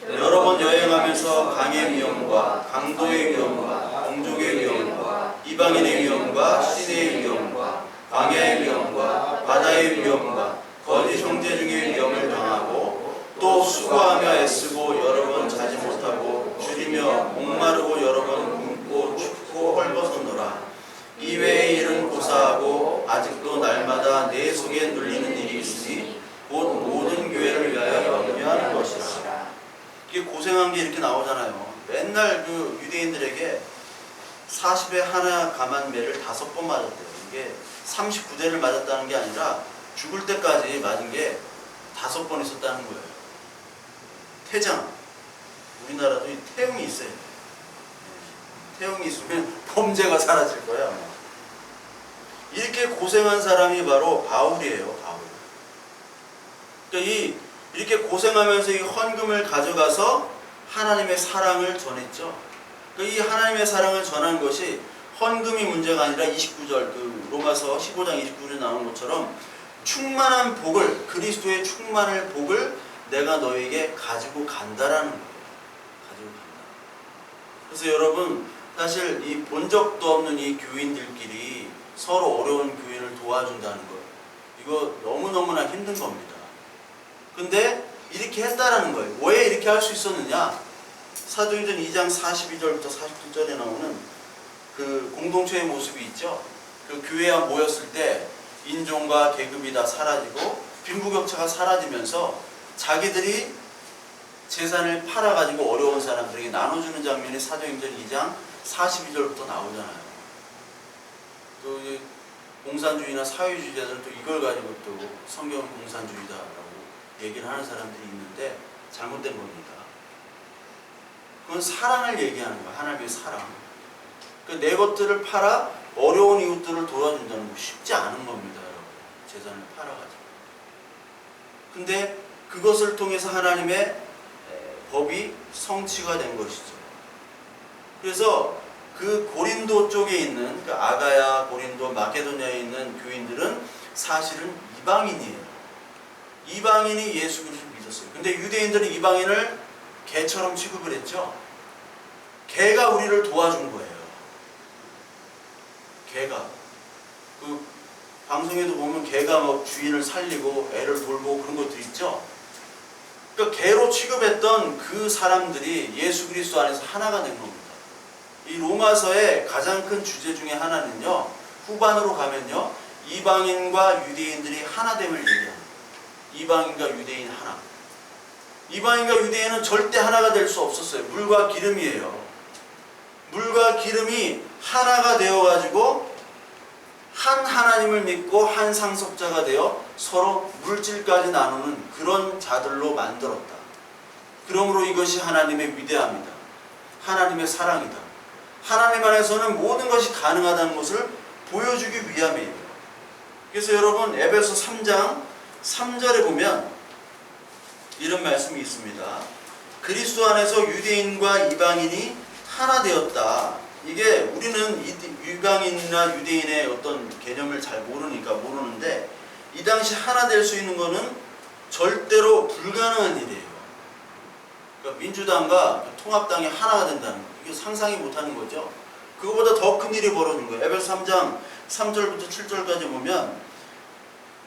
여러 번 여행하면서 강의 위험과 강도의 위험과 동족의 위험과 이방인의 위험과 시내의 위험과 광야의 위험과 바다의 위험과 거짓 형제 중의 위험을 당하고 또 수고하며 애쓰고 여러 번 자지 못하고 줄이며 목마르고 여러 번 굶고 춥고 헐벗었노라. 이외의 일은 고사하고 아직도 날마다 내 속에 눌리는 일이 있으니 곧 모든 교회를 위하여 염려하는 것이라. 이게 고생한 게 이렇게 나오잖아요. 맨날 그 유대인들에게 40에 하나 감한매를 5번 맞았대요. 이게 39대를 맞았다는 게 아니라 죽을 때까지 맞은 게 5번 있었다는 거예요. 태장. 우리나라도 태형이 있어요. 태형이 있으면 범죄가 사라질 거야. 이렇게 고생한 사람이 바로 바울이에요. 바울. 그러니까 이렇게 고생하면서 이 헌금을 가져가서 하나님의 사랑을 전했죠. 그러니까 이 하나님의 사랑을 전한 것이 헌금이 문제가 아니라 29절 그 로마서 15장 29절에 나오는 것처럼 충만한 복을, 그리스도의 충만한 복을 내가 너에게 가지고 간다라는 거예요. 가지고 간다. 그래서 여러분 사실 이 본 적도 없는 이 교인들끼리 서로 어려운 교인을 도와준다는 거 이거 너무너무나 힘든 겁니다. 근데 이렇게 했다라는 거예요. 왜 이렇게 할 수 있었느냐? 사도행전 2장 42절부터 49절에 나오는 그 공동체의 모습이 있죠. 그 교회에 모였을 때 인종과 계급이 다 사라지고 빈부격차가 사라지면서 자기들이 재산을 팔아가지고 어려운 사람들에게 나눠주는 장면이 사도행전 2장 42절부터 나오잖아요. 또 공산주의나 사회주의자들은 또 이걸 가지고 또 성경은 공산주의다라고 얘기를 하는 사람들이 있는데 잘못된 겁니다. 그건 사랑을 얘기하는 거야. 하나님의 사랑. 그러니까 내 것들을 팔아 어려운 이웃들을 도와준다는 거 쉽지 않은 겁니다. 여러분. 재산을 팔아가지고. 근데 그것을 통해서 하나님의 법이 성취가 된 것이죠. 그래서 그 고린도 쪽에 있는 그 아가야, 고린도, 마케도니아에 있는 교인들은 사실은 이방인이에요. 이방인이 예수 그리스도를 믿었어요. 근데 유대인들은 이방인을 개처럼 취급을 했죠. 개가 우리를 도와준 거예요. 개가. 그 방송에도 보면 개가 막 주인을 살리고 애를 돌보고 그런 것도 있죠. 그러니까 개로 취급했던 그 사람들이 예수 그리스도 안에서 하나가 된 겁니다. 이 로마서의 가장 큰 주제 중에 하나는요. 후반으로 가면요. 이방인과 유대인들이 하나됨을 얘기합니다. 이방인과 유대인 하나. 이방인과 유대인은 절대 하나가 될 수 없었어요. 물과 기름이에요. 물과 기름이 하나가 되어가지고 한 하나님을 믿고 한 상속자가 되어 서로 물질까지 나누는 그런 자들로 만들었다. 그러므로 이것이 하나님의 위대함이다. 하나님의 사랑이다. 하나님 안에서는 모든 것이 가능하다는 것을 보여주기 위함이에요. 그래서 여러분 에베소 3장 3절에 보면 이런 말씀이 있습니다. 그리스도 안에서 유대인과 이방인이 하나 되었다. 이게 우리는 이방인이나 유대인의 어떤 개념을 잘 모르는데 이 당시 하나 될 수 있는 것은 절대로 불가능한 일이에요. 그러니까 민주당과 통합당이 하나가 된다는 거. 이게 상상이 못하는 거죠. 그거보다 더 큰 일이 벌어진 거예요. 에베소 3장 3절부터 7절까지 보면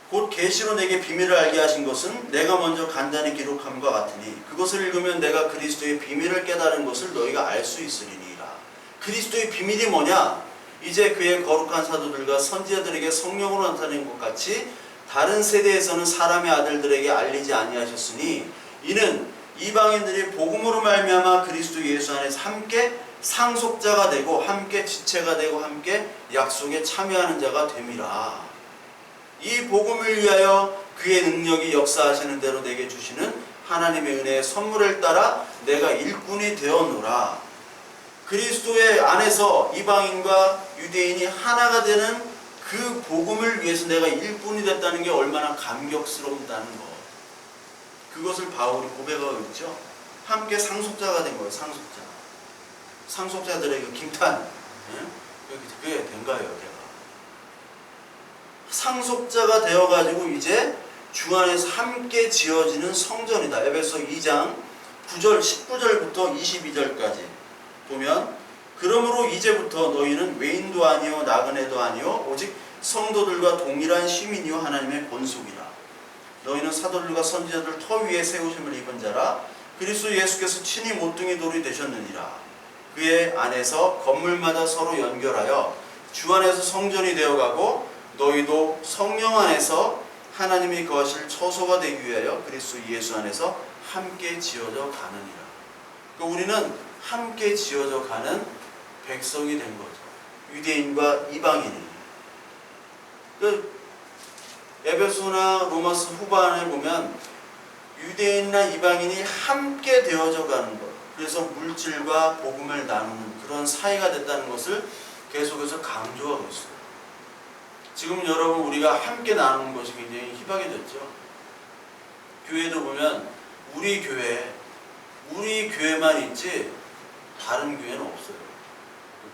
곧 계시로 내게 비밀을 알게 하신 것은 내가 먼저 간단히 기록함과 같으니 그것을 읽으면 내가 그리스도의 비밀을 깨달은 것을 너희가 알 수 있으리니라. 그리스도의 비밀이 뭐냐? 이제 그의 거룩한 사도들과 선지자들에게 성령으로 나타낸 것 같이 다른 세대에서는 사람의 아들들에게 알리지 아니하셨으니 이는 이방인들이 복음으로 말미암아 그리스도 예수 안에서 함께 상속자가 되고 함께 지체가 되고 함께 약속에 참여하는 자가 됨이라. 이 복음을 위하여 그의 능력이 역사하시는 대로 내게 주시는 하나님의 은혜의 선물을 따라 내가 일꾼이 되었노라. 그리스도의 안에서 이방인과 유대인이 하나가 되는 그 복음을 위해서 내가 일꾼이 됐다는 게 얼마나 감격스럽다는 것. 그것을 바울이 고백하고 있죠. 함께 상속자가 된 거예요. 상속자들의 그 김탄. 그게 된 거예요. 걔가. 상속자가 되어가지고 이제 주 안에서 함께 지어지는 성전이다. 에베소 2장 9절, 19절부터 22절까지 보면 그러므로 이제부터 너희는 외인도 아니요 나그네도 아니요 오직 성도들과 동일한 시민이요 하나님의 본속이라. 너희는 사도들과 선지자들 터 위에 세우심을 입은 자라. 그리스도 예수께서 친히 모퉁이 돌이 되셨느니라. 그의 안에서 건물마다 서로 연결하여 주 안에서 성전이 되어가고 너희도 성령 안에서 하나님이 거하실 처소가 되기 위하여 그리스도 예수 안에서 함께 지어져 가느니라. 그러니까 우리는 함께 지어져 가는 백성이 된 거죠. 유대인과 이방인이. 그 에베소나 로마서 후반에 보면 유대인이나 이방인이 함께 되어져 가는 것. 그래서 물질과 복음을 나누는 그런 사이가 됐다는 것을 계속해서 강조하고 있어요. 지금 여러분 우리가 함께 나누는 것이 굉장히 희박해졌죠. 교회도 보면 우리 교회만 있지 다른 교회는 없어요.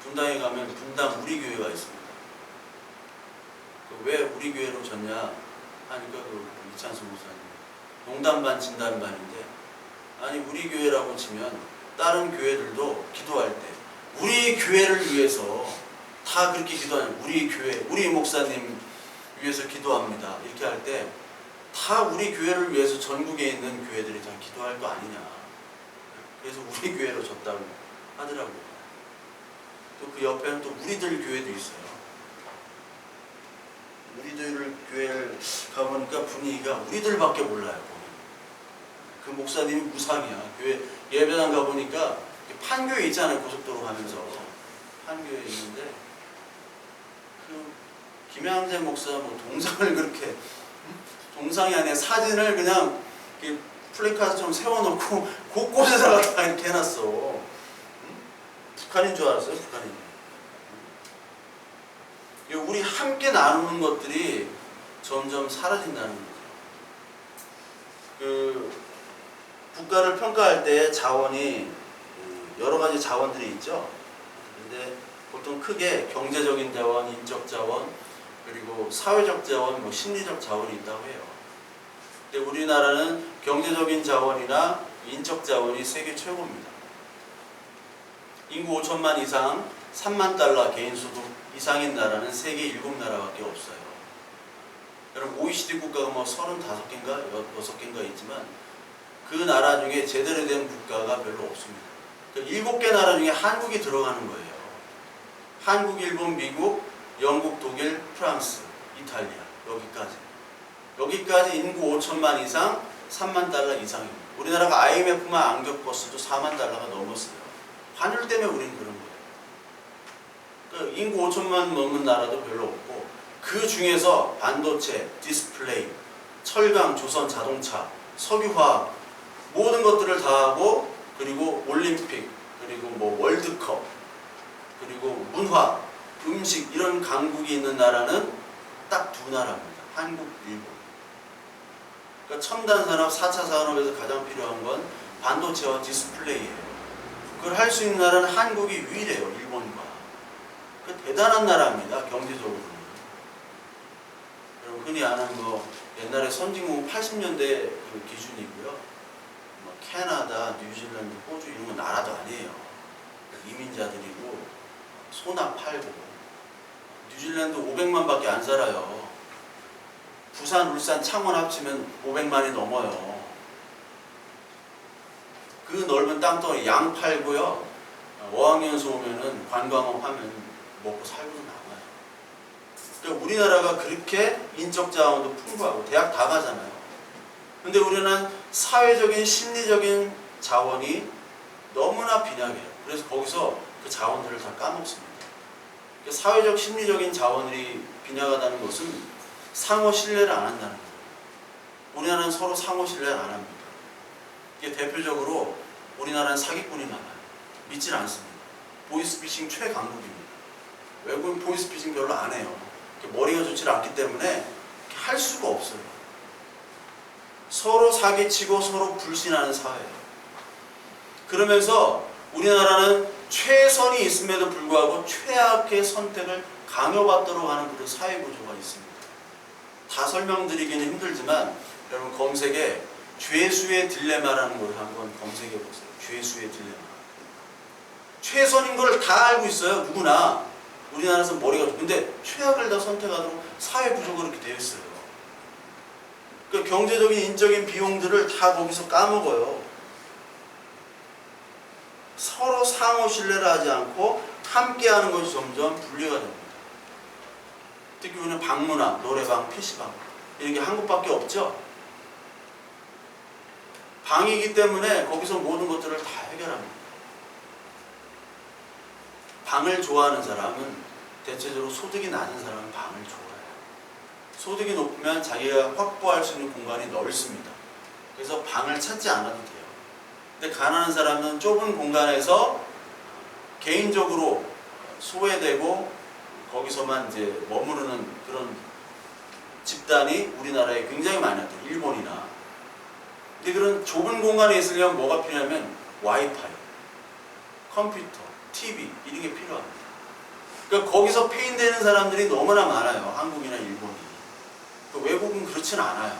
분당에 가면 분당 우리 교회가 있습니다. 왜 우리 교회로 졌냐 하니까 이찬수 목사님 농담 반 진담 반인데 아니 우리 교회라고 치면 다른 교회들도 기도할 때 우리 교회를 위해서 다 그렇게 기도하는 우리 교회, 우리 목사님 위해서 기도합니다. 이렇게 할 때 다 우리 교회를 위해서 전국에 있는 교회들이 다 기도할 거 아니냐. 그래서 우리 교회로 졌다고 하더라고요. 또 그 옆에는 또 우리들 교회도 있어요. 우리들 교회를 가보니까 분위기가 우리들밖에 몰라요. 그 목사님이 무상이야. 교회 예배당 가보니까 판교에 있잖아요. 고속도로 가면서 판교에 있는데 그 김양재 목사 뭐 동상을 그렇게 동상이 아니라 사진을 그냥 플래카드처럼 세워놓고 곳곳에다가 다 이렇게 해놨어. 북한인 줄 알았어요. 북한인. 우리 함께 나누는 것들이 점점 사라진다는 거죠. 그 국가를 평가할 때 자원이 여러 가지 자원들이 있죠. 근데 보통 크게 경제적인 자원, 인적 자원, 그리고 사회적 자원, 뭐 심리적 자원이 있다고 해요. 근데 우리나라는 경제적인 자원이나 인적 자원이 세계 최고입니다. 인구 5천만 이상, 3만 달러 개인소득 이상인 나라는 세계 7나라밖에 없어요. 여러분 OECD 국가가 뭐 35개인가 6개인가 있지만 그 나라 중에 제대로 된 국가가 별로 없습니다. 7개 나라 중에 한국이 들어가는 거예요. 한국, 일본, 미국, 영국, 독일, 프랑스, 이탈리아 여기까지 인구 5천만 이상 3만 달러 이상입니다. 우리나라가 IMF만 안 겪었어도 4만 달러가 넘었어요. 환율 때문에 우리는 그런 거예요. 그러니까 인구 5천만 넘는 나라도 별로 없고 그 중에서 반도체, 디스플레이, 철강, 조선, 자동차, 석유화학 모든 것들을 다 하고 그리고 올림픽 그리고 뭐 월드컵, 그리고 문화, 음식 이런 강국이 있는 나라는 딱 두 나라입니다. 한국, 일본. 그러니까 첨단 산업, 4차 산업에서 가장 필요한 건 반도체와 디스플레이예요. 그걸 할 수 있는 나라는 한국이 유일해요. 일본과. 그 대단한 나라입니다. 경제적으로는. 여러분 흔히 아는 뭐 옛날에 선진국 80년대 그 기준이고요. 뭐 캐나다, 뉴질랜드, 호주 이런 건 나라도 아니에요. 이민자들이고 소나 팔고. 뉴질랜드 500만밖에 안 살아요. 부산, 울산, 창원 합치면 500만이 넘어요. 그 넓은 땅덩어리 양 팔고요. 어학연수 오면은 관광업 하면 먹고 살고도 남아요. 그러니까 우리나라가 그렇게 인적 자원도 풍부하고 대학 다 가잖아요. 근데 우리는 사회적인 심리적인 자원이 너무나 빈약해요. 그래서 거기서 그 자원들을 다 까먹습니다. 그러니까 사회적 심리적인 자원이 빈약하다는 것은 상호 신뢰를 안 한다는 거예요. 우리나라는 서로 상호 신뢰를 안 합니다. 이게 대표적으로 우리나라는 사기꾼이 많아요. 믿질 않습니다. 보이스피싱 최강국입니다. 외국인 보이스피싱 별로 안 해요. 머리가 좋지 않기 때문에 할 수가 없어요. 서로 사기치고 서로 불신하는 사회예요. 그러면서 우리나라는 최선이 있음에도 불구하고 최악의 선택을 강요받도록 하는 그런 사회 구조가 있습니다. 다 설명드리기는 힘들지만 여러분 검색에 죄수의 딜레마라는 걸 한번 검색해 보세요. 죄수의 딜레마. 최선인 걸 다 알고 있어요. 누구나. 우리나라에서 머리가 좋고. 근데 최악을 다 선택하도록 사회 구조가 그렇게 되어 있어요. 그 경제적인 인적인 비용들을 다 거기서 까먹어요. 서로 상호 신뢰를 하지 않고 함께하는 것이 점점 분리가 됩니다. 특히 우리는 방문화, 노래방, PC방 이런 게 한국밖에 없죠. 방이기 때문에 거기서 모든 것들을 다 해결합니다. 방을 좋아하는 사람은 대체적으로 소득이 낮은 사람은 방을 좋아해요. 소득이 높으면 자기가 확보할 수 있는 공간이 넓습니다. 그래서 방을 찾지 않아도 돼요. 근데 가난한 사람은 좁은 공간에서 개인적으로 소외되고 거기서만 이제 머무르는 그런 집단이 우리나라에 굉장히 많이 나타나요. 일본이나. 근데 그런 좁은 공간에 있으려면 뭐가 필요하면 와이파이, 컴퓨터, TV 이런 게 필요합니다. 그러니까 거기서 폐인되는 사람들이 너무나 많아요. 한국이나 일본이. 그러니까 외국은 그렇진 않아요.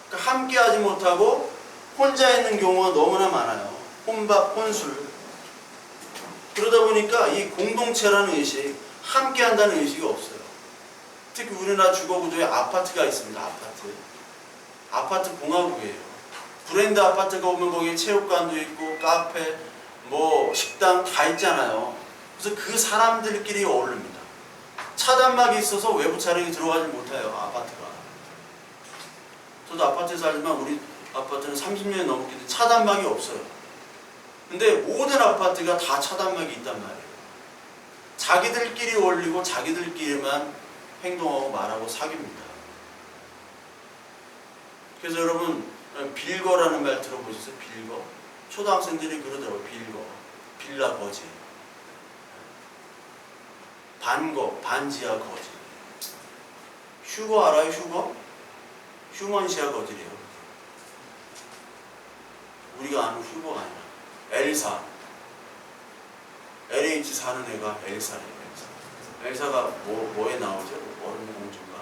그러니까 함께하지 못하고 혼자 있는 경우가 너무나 많아요. 혼밥, 혼술. 그러다 보니까 이 공동체라는 의식, 함께한다는 의식이 없어요. 특히 우리나라 주거구조에 아파트가 있습니다. 아파트 공화국이에요. 브랜드 아파트가 오면 거기에 체육관도 있고 카페, 뭐 식당 다 있잖아요. 그래서 그 사람들끼리 어울립니다. 차단막이 있어서 외부 차량이 들어가지 못해요. 아파트가. 저도 아파트에 살지만 우리 아파트는 30년이 넘었기 때문에 차단막이 없어요. 근데 모든 아파트가 다 차단막이 있단 말이에요. 자기들끼리 어울리고 자기들끼리만 행동하고 말하고 사깁니다. 그래서 여러분 빌거라는 말 들어보셨어요? 빌거? 초등학생들이 그러더라고요. 빌거. 빌라 거지. 반거, 반지하 거지. 휴거 알아요? 휴거? 휴먼시아 거지래요. 우리가 아는 휴거가 아니라 엘사. LH 사는 애가 엘사래요. 엘사가 뭐에 나오죠? 얼음 공주인가?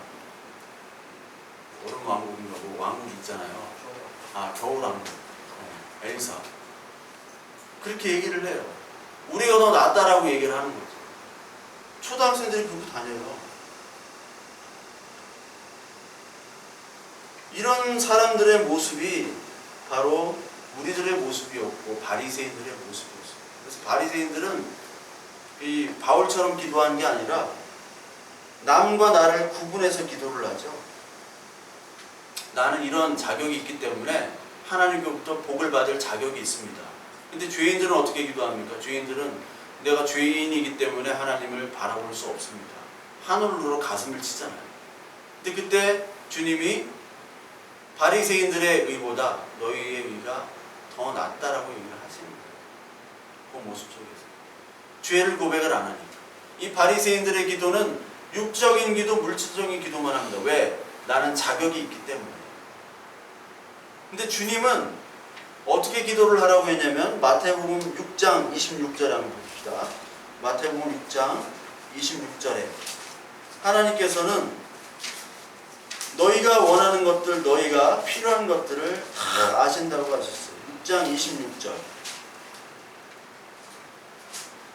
얼음 왕국인가? 뭐 왕국 있잖아요. 아, 겨울왕국. 엘사. 그렇게 얘기를 해요. 우리가 더 낫다라고 얘기를 하는 거죠. 초등학생들이 그러고 다녀요. 이런 사람들의 모습이 바로 우리들의 모습이었고 바리새인들의 모습이었어요. 그래서 바리새인들은 이 바울처럼 기도하는 게 아니라 남과 나를 구분해서 기도를 하죠. 나는 이런 자격이 있기 때문에 하나님께로부터 복을 받을 자격이 있습니다. 근데 죄인들은 어떻게 기도합니까? 죄인들은 내가 죄인이기 때문에 하나님을 바라볼 수 없습니다. 하늘로 가슴을 치잖아요. 근데 그때 주님이 바리새인들의 의보다 너희의 의가 더 낫다라고 얘기를 하십니다. 모습 속에서 죄를 고백을 안 하니까. 이 바리새인들의 기도는 육적인 기도, 물질적인 기도만 합니다. 왜? 나는 자격이 있기 때문에. 근데 주님은 어떻게 기도를 하라고 했냐면 마태복음 6장 26절에 한번 봅시다. 마태복음 6장 26절에 하나님께서는 너희가 원하는 것들, 너희가 필요한 것들을 다 아신다고 하셨어요. 6장 26절.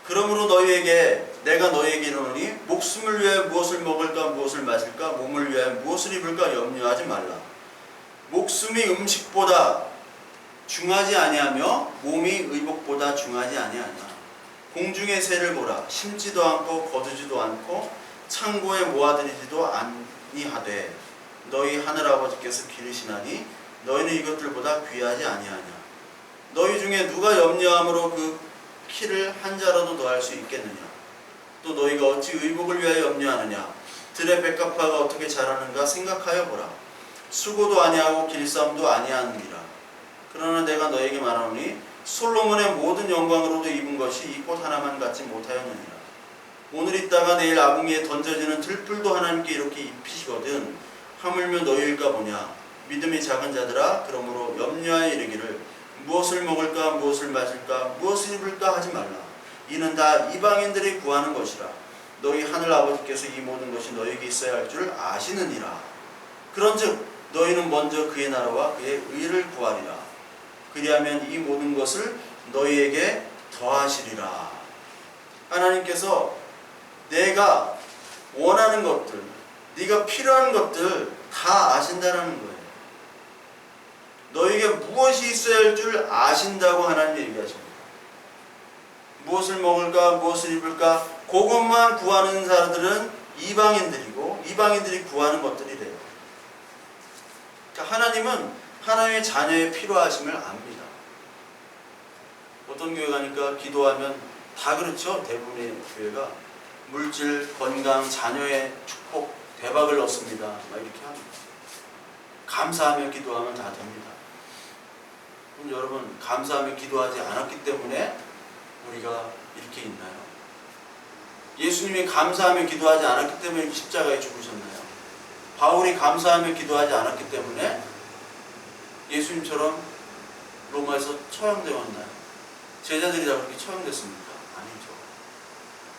그러므로 너희에게 내가 너희에게 이르노니 목숨을 위하여 무엇을 먹을까 무엇을 마실까 몸을 위하여 무엇을 입을까 염려하지 말라. 목숨이 음식보다 중하지 아니하며 몸이 의복보다 중하지 아니하냐. 공중의 새를 보라. 심지도 않고 거두지도 않고 창고에 모아들이지도 아니하되 너희 하늘아버지께서 기르시나니 너희는 이것들보다 귀하지 아니하냐. 너희 중에 누가 염려함으로 그 키를 한 자라도 더할 수 있겠느냐. 또 너희가 어찌 의복을 위하여 염려하느냐. 들의 백합화가 어떻게 자라는가 생각하여 보라. 수고도 아니하고 길쌈도 아니하느니라. 그러나 내가 너에게 말하노니 솔로몬의 모든 영광으로도 입은 것이 이 꽃 하나만 갖지 못하였느니라. 오늘 있다가 내일 아궁이에 던져지는 들불도 하나님께 이렇게 입히시거든 하물며 너희일까 보냐. 믿음이 작은 자들아, 그러므로 염려하여 이르기를 무엇을 먹을까 무엇을 마실까 무엇을 입을까 하지 말라. 이는 다 이방인들이 구하는 것이라. 너희 하늘 아버지께서 이 모든 것이 너희에게 있어야 할 줄 아시느니라. 그런즉 너희는 먼저 그의 나라와 그의 의를 구하리라. 그리하면 이 모든 것을 너희에게 더하시리라. 하나님께서 내가 원하는 것들, 네가 필요한 것들 다 아신다라는 거예요. 너에게 무엇이 있어야 할 줄 아신다고 하나님 얘기하십니다. 무엇을 먹을까 무엇을 입을까 그것만 구하는 사람들은 이방인들이고 이방인들이 구하는 것들이래요. 그러니까 하나님은 하나님의 자녀의 필요하심을 압니다. 어떤 교회 가니까 기도하면 다 그렇죠. 대부분의 교회가 물질, 건강, 자녀의 축복, 대박을 얻습니다. 막 이렇게 합니다. 감사하며 기도하면 다 됩니다. 그럼 여러분, 감사하며 기도하지 않았기 때문에 우리가 이렇게 있나요? 예수님이 감사하며 기도하지 않았기 때문에 십자가에 죽으셨나요? 바울이 감사하며 기도하지 않았기 때문에 예수님처럼 로마에서 처형되었나요? 제자들이 다 그렇게 처형됐습니까? 아니죠.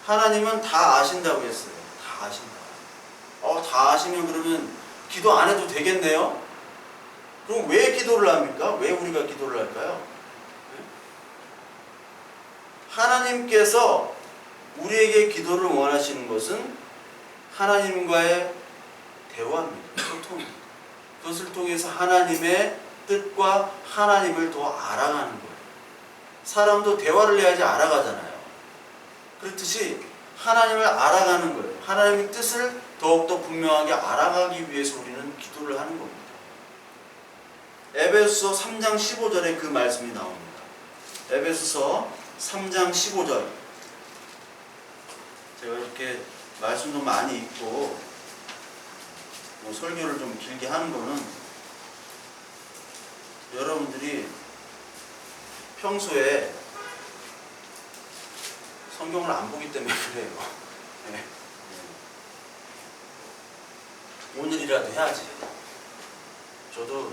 하나님은 다 아신다고 했어요. 다 아신다. 다 아시면 그러면 기도 안 해도 되겠네요? 그럼 왜 기도를 합니까? 왜 우리가 기도를 할까요? 하나님께서 우리에게 기도를 원하시는 것은 하나님과의 대화입니다. 소통입니다. 그것을 통해서 하나님의 뜻과 하나님을 더 알아가는 거예요. 사람도 대화를 해야지 알아가잖아요. 그렇듯이 하나님을 알아가는 거예요. 하나님의 뜻을 더욱더 분명하게 알아가기 위해서 우리는 기도를 하는 겁니다. 에베소서 3장 15절에 그 말씀이 나옵니다. 에베소서 3장 15절. 제가 이렇게 말씀도 많이 읽고 설교를 좀 길게 하는 거는 여러분들이 평소에 성경을 안 보기 때문에 그래요. 네. 오늘이라도 해야지. 저도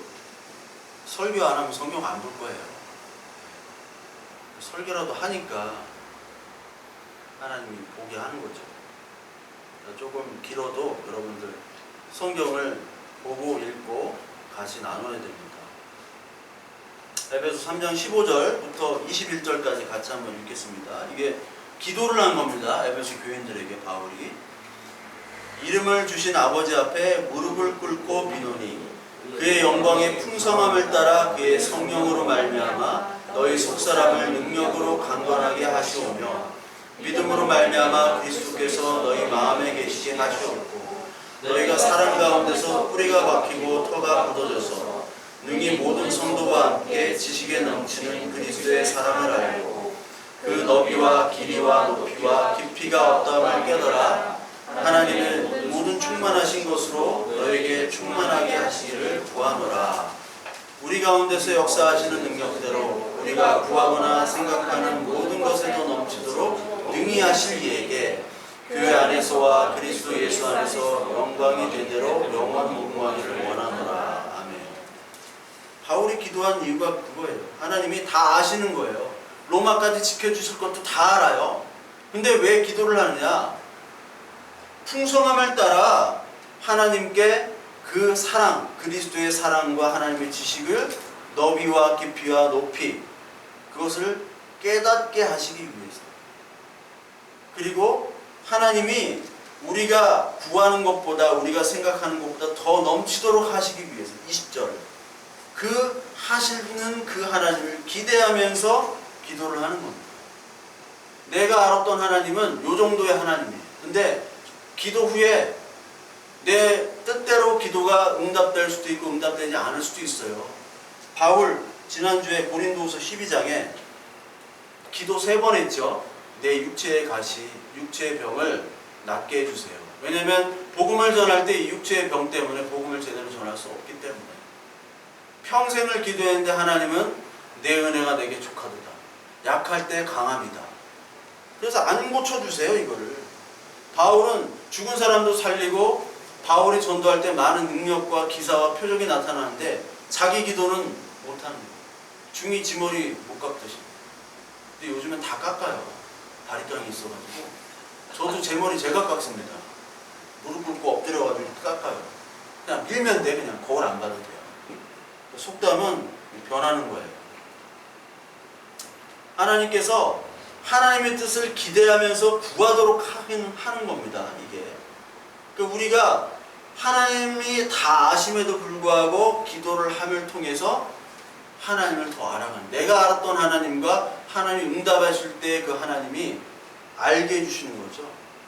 설교 안 하면 성경 안 볼 거예요. 설교라도 하니까 하나님이 보게 하는 거죠. 조금 길어도 여러분들 성경을 보고 읽고 같이 나눠야 됩니다. 에베소 3장 15절부터 21절까지 같이 한번 읽겠습니다. 이게 기도를 한 겁니다. 에베소 교인들에게 바울이 이름을 주신 아버지 앞에 무릎을 꿇고 비노니 그의 영광의 풍성함을 따라 그의 성령으로 말미암아 너희 속사람을 능력으로 강건하게 하시오며 믿음으로 말미암아 그리스도께서 너희 마음에 계시게 하시옵고 너희가 사랑 가운데서 뿌리가 박히고 터가 굳어져서 능히 모든 성도와 함께 지식에 넘치는 그리스도의 사랑을 알고 그 너비와 길이와 높이와 깊이가 어떠함을 깨달아 하나님의 모든 충만하신 것으로 너에게 충만하게 하시기를 구하노라. 우리 가운데서 역사하시는 능력대로 우리가 구하거나 생각하는 모든 것에 더 넘치도록 능히 하실 이에게 그 안에서와 그리스도 예수 안에서 영광이 된 대로 영원 무궁하기를 원하노라. 아멘. 바울이 기도한 이유가 그거예요. 하나님이 다 아시는 거예요. 로마까지 지켜주실 것도 다 알아요. 근데 왜 기도를 하느냐? 풍성함을 따라 하나님께 그 사랑, 그리스도의 사랑과 하나님의 지식을 너비와 깊이와 높이 그것을 깨닫게 하시기 위해서. 그리고 하나님이 우리가 구하는 것보다 우리가 생각하는 것보다 더 넘치도록 하시기 위해서 20절 그 하시는 그 하나님을 기대하면서 기도를 하는 겁니다. 내가 알았던 하나님은 요 정도의 하나님이에요. 근데 기도 후에 내 뜻대로 기도가 응답될 수도 있고 응답되지 않을 수도 있어요. 바울 지난주에 고린도후서 12장에 기도 3번 했죠. 내 육체의 가시, 육체의 병을 낫게 해주세요. 왜냐하면 복음을 전할 때 이 육체의 병 때문에 복음을 제대로 전할 수 없기 때문에 평생을 기도했는데 하나님은 내 은혜가 내게 족하도다. 약할 때 강함이다. 그래서 안 고쳐주세요 이거를. 바울은 죽은 사람도 살리고 바울이 전도할 때 많은 능력과 기사와 표적이 나타나는데 자기 기도는 못하는 거예요. 중이 지 머리 못 깎듯이. 근데 요즘엔 다 깎아요. 다리깡이 있어가지고. 저도 제 머리 제가 깎습니다. 무릎 꿇고 엎드려가지고 이렇게 깎아요. 그냥 밀면 돼. 그냥 거울 안 봐도 돼요. 속담은 변하는 거예요. 하나님께서 하나님의 뜻을 기대하면서 구하도록 하는 겁니다. 이게. 그러니까 우리가 하나님이 다 아심에도 불구하고 기도를 함을 통해서 하나님을 더 알아가는, 내가 알았던 하나님과 하나님이 응답하실 때 그 하나님이 알게 해주시는 거죠.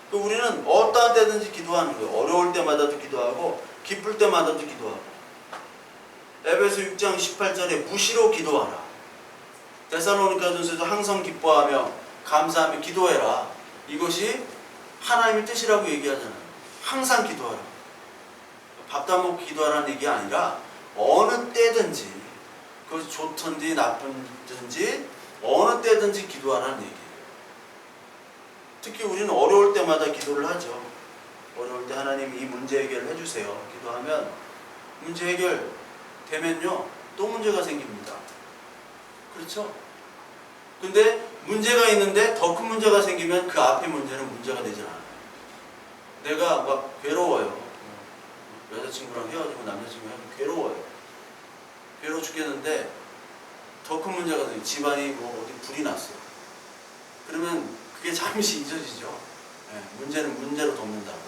그러니까 우리는 어떠한 때든지 기도하는 거예요. 어려울 때마다도 기도하고 기쁠 때마다도 기도하고. 에베소 6장 18절에 무시로 기도하라. 데살로니가전서에도 항상 기뻐하며 감사하며 기도해라. 이것이 하나님의 뜻이라고 얘기하잖아요. 항상 기도하라. 밥도 안 먹고 기도하라는 얘기 아니라 어느 때든지, 그것이 좋든지 나쁜지 어느 때든지 기도하라는 얘기예요. 특히 우리는 어려울 때마다 기도를 하죠. 어려울 때 하나님 이 문제 해결을 해주세요. 기도하면 문제 해결 되면요 또 문제가 생깁니다. 그렇죠? 근데 문제가 있는데 더 큰 문제가 생기면 그 앞에 문제는 문제가 되지 않아요. 내가 막 괴로워요. 여자친구랑 헤어지고 남자친구랑 괴로워요. 괴로워 죽겠는데 더 큰 문제가 돼요. 집안이 뭐 어디 불이 났어요. 그러면 그게 잠시 잊어지죠. 네, 문제는 문제로 덮는다고.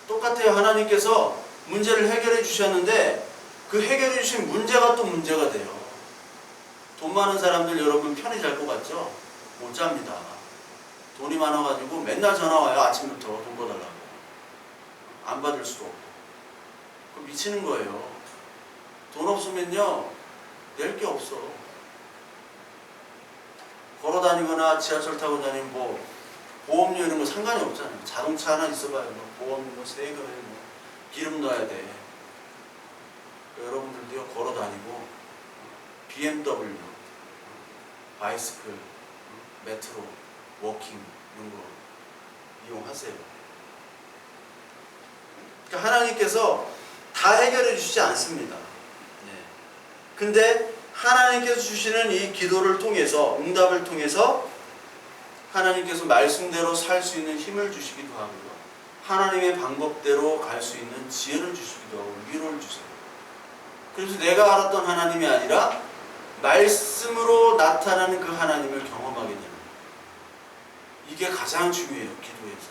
똑같아요. 하나님께서 문제를 해결해 주셨는데 그 해결해 주신 문제가 또 문제가 돼요. 돈 많은 사람들 여러분 편히 잘 것 같죠? 못 잡니다. 돈이 많아가지고 맨날 전화 와요. 아침부터 돈 거달라고. 안 받을 수도 없고. 그럼 미치는 거예요. 돈 없으면요 낼 게 없어. 걸어 다니거나 지하철 타고 다니면 뭐 보험료 이런 거 상관이 없잖아요. 자동차 하나 있어봐요. 뭐 보험, 뭐 세금에 뭐 기름 넣어야 돼. 여러분들도요 걸어 다니고 BMW, 바이스클, 메트로, 워킹 이런 거 이용하세요. 그러니까 하나님께서 다 해결해 주시지 않습니다. 근데 하나님께서 주시는 이 기도를 통해서, 응답을 통해서 하나님께서 말씀대로 살 수 있는 힘을 주시기도 하고요. 하나님의 방법대로 갈 수 있는 지혜를 주시기도 하고 위로를 주세요. 그래서 내가 알았던 하나님이 아니라 말씀으로 나타나는 그 하나님을 경험하게 됩니다. 이게 가장 중요해요. 기도에서.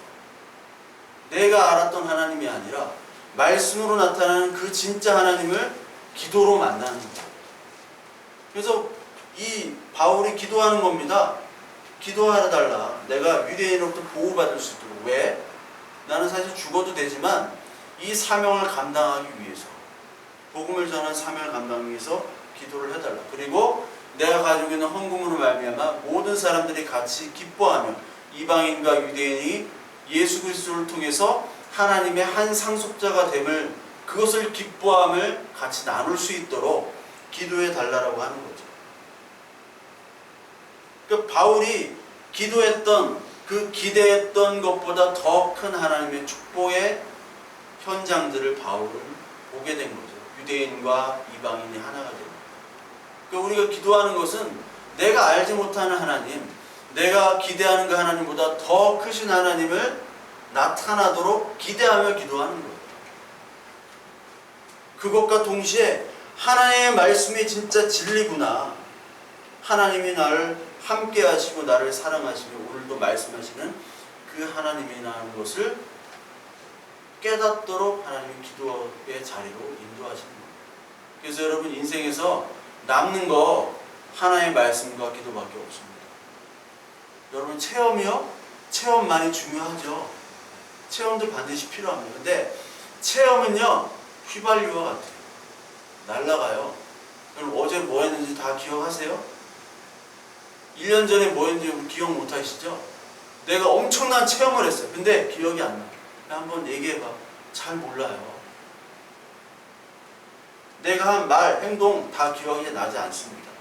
내가 알았던 하나님이 아니라 말씀으로 나타나는 그 진짜 하나님을 기도로 만나는 거예요. 그래서 이 바울이 기도하는 겁니다. 기도하달라. 내가 유대인으로부터 보호받을 수 있도록. 왜? 나는 사실 죽어도 되지만 이 사명을 감당하기 위해서, 복음을 전하는 사명을 감당하기 위해서 기도를 해달라. 그리고 내가 가지고 있는 헌금으로 말미암아 모든 사람들이 같이 기뻐하며 이방인과 유대인이 예수 그리스도를 통해서 하나님의 한 상속자가 됨을, 그것을 기뻐함을 같이 나눌 수 있도록 기도해 달라고 하는 거죠. 그 바울이 기도했던 그 기대했던 것보다 더 큰 하나님의 축복의 현장들을 바울은 보게 된 거죠. 유대인과 이방인이 하나가 되고. 그러니까 우리가 기도하는 것은 내가 알지 못하는 하나님, 내가 기대하는 그 하나님보다 더 크신 하나님을 나타나도록 기대하며 기도하는 거예요. 그것과 동시에 하나님의 말씀이 진짜 진리구나. 하나님이 나를 함께 하시고 나를 사랑하시며 오늘도 말씀하시는 그 하나님이라는 것을 깨닫도록 하나님의 기도의 자리로 인도하시는 거예요. 그래서 여러분 인생에서 남는 거 하나님의 말씀과 기도밖에 없습니다. 여러분 체험이요? 체험 많이 중요하죠. 체험도 반드시 필요합니다. 근데 체험은요 휘발유와 같아요. 날아가요. 그럼 어제 뭐 했는지 다 기억하세요? 1년 전에 뭐 했는지 기억 못 하시죠? 내가 엄청난 체험을 했어요. 근데 기억이 안 나. 한번 얘기해봐. 잘 몰라요. 내가 한 말, 행동 다 기억이 나지 않습니다.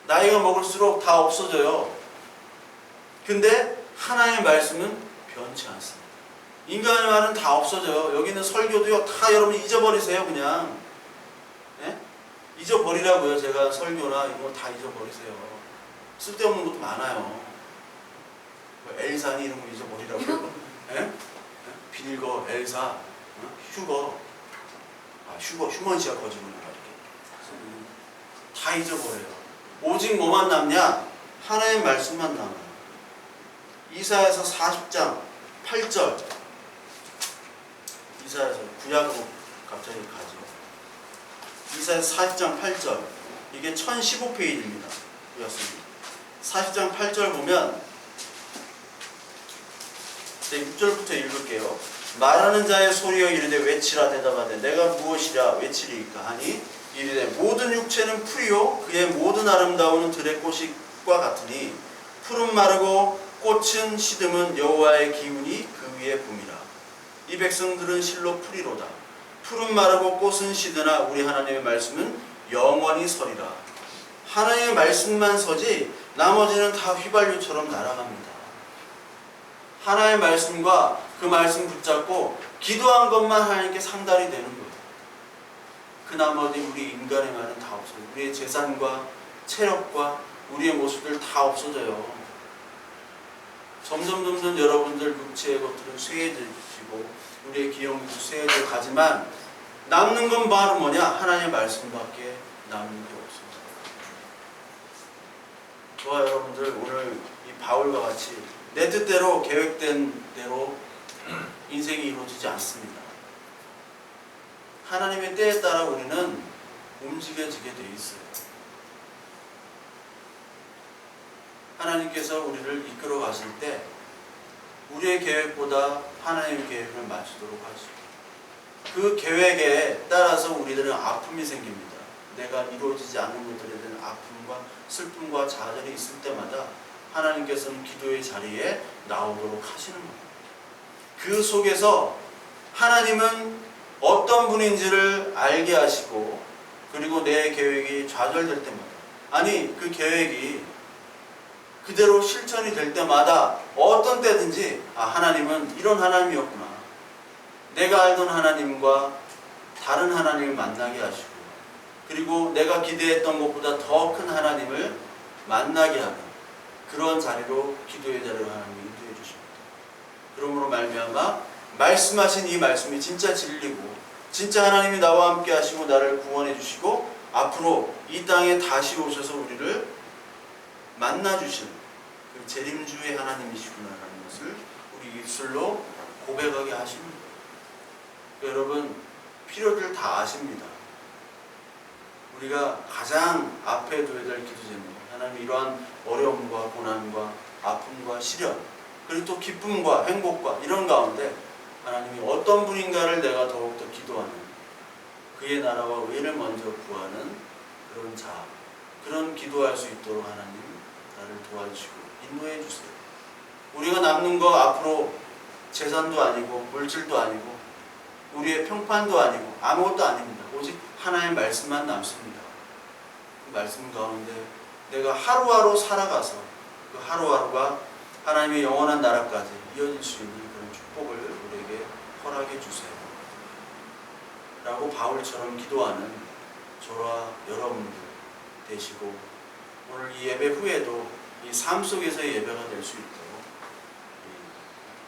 나이가 먹을수록 다 없어져요. 근데 하나님의 말씀은 변치 않습니다. 인간의 말은 다 없어져요. 여기 있는 설교도요. 다 여러분 잊어버리세요. 그냥. 네? 잊어버리라고요. 제가 설교나 이런 거 다 잊어버리세요. 쓸데없는 것도 많아요. 뭐 엘사니 이런 거 잊어버리라고요. 네? 빌거, 엘사, 휴거. 휴먼시아 거짓말 이렇게 다 잊어버려요. 오직 뭐만 남냐? 하나님의 말씀만 남아요. 이사야서 40장 8절. 이사야서 구약으로 갑자기 가죠. 이사야서 40장 8절. 이게 1015페이지입니다. 40장 8절 보면 6절부터 읽을게요. 말하는 자의 소리여 이르되 외치라 대답하되 내가 무엇이라 외치리이까 하니 이르되 모든 육체는 풀이요 그의 모든 아름다움은 들의 꽃과 같으니 풀은 마르고 꽃은 시듬은 여호와의 기운이 그 위에 붐이라. 이 백성들은 실로 풀이로다. 풀은 마르고 꽃은 시드나 우리 하나님의 말씀은 영원히 서리라. 하나님의 말씀만 서지 나머지는 다 휘발유처럼 날아갑니다. 하나님의 말씀과 그 말씀 붙잡고 기도한 것만 하나님께 상달이 되는 거예요. 그 나머지 우리 인간의 말은 다 없어요. 우리의 재산과 체력과 우리의 모습들 다 없어져요. 점점 여러분들 육체의 것들은 쇠해지고 우리의 기억도 쇠해져 가지만 남는 건 바로 뭐냐? 하나님의 말씀밖에 남는 게 없습니다. 저와 여러분들 오늘 이 바울과 같이 내 뜻대로 계획된 대로 인생이 이루어지지 않습니다. 하나님의 때에 따라 우리는 움직여지게 돼 있어요. 하나님께서 우리를 이끌어 가실 때 우리의 계획보다 하나님의 계획을 맞추도록 하시고 그 계획에 따라서 우리들은 아픔이 생깁니다. 내가 이루어지지 않는 것들에 대한 아픔과 슬픔과 좌절이 있을 때마다 하나님께서는 기도의 자리에 나오도록 하시는 겁니다. 그 속에서 하나님은 어떤 분인지를 알게 하시고 그리고 내 계획이 좌절될 때마다 아니 그 계획이 그대로 실천이 될 때마다 어떤 때든지 하나님은 이런 하나님이었구나. 내가 알던 하나님과 다른 하나님을 만나게 하시고 그리고 내가 기대했던 것보다 더 큰 하나님을 만나게 하는 그런 자리로 기도의 자리로 하나님이 인도해 주십니다. 그러므로 말미암아 말씀하신 이 말씀이 진짜 진리고 진짜 하나님이 나와 함께 하시고 나를 구원해 주시고 앞으로 이 땅에 다시 오셔서 우리를 만나 주신 그 재림주의 하나님이시구나라는 것을 우리 입술로 고백하게 하십니다. 여러분 필요들 다 아십니다. 우리가 가장 앞에 둬야 될 기도 제목 하나님 이러한 어려움과 고난과 아픔과 시련 그리고 또 기쁨과 행복과 이런 가운데 하나님이 어떤 분인가를 내가 더욱더 기도하는 그의 나라와 의를 먼저 구하는 그런 자 그런 기도할 수 있도록 하나님 나를 도와주시고 인도해 주세요. 우리가 남는 거 앞으로 재산도 아니고 물질도 아니고 우리의 평판도 아니고 아무것도 아닙니다. 오직 하나의 말씀만 남습니다. 그 말씀 가운데 내가 하루하루 살아가서 그 하루하루가 하나님의 영원한 나라까지 이어질 수 있는 그런 축복을 우리에게 허락해 주세요. 라고 바울처럼 기도하는 저와 여러분들 되시고, 오늘 이 예배 후에도 이 삶 속에서의 예배가 될 수 있도록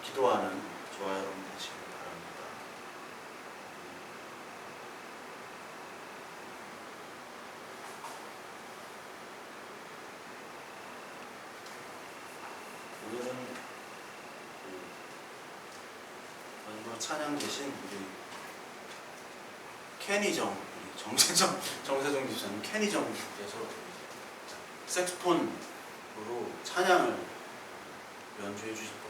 기도하는 저와 여러분 되시길 바랍니다. 오늘은 마지막 찬양 대신 우리 케니정, 정세정 집사님, 케니정께서 색소폰으로 찬양을 연주해 주실 거예요.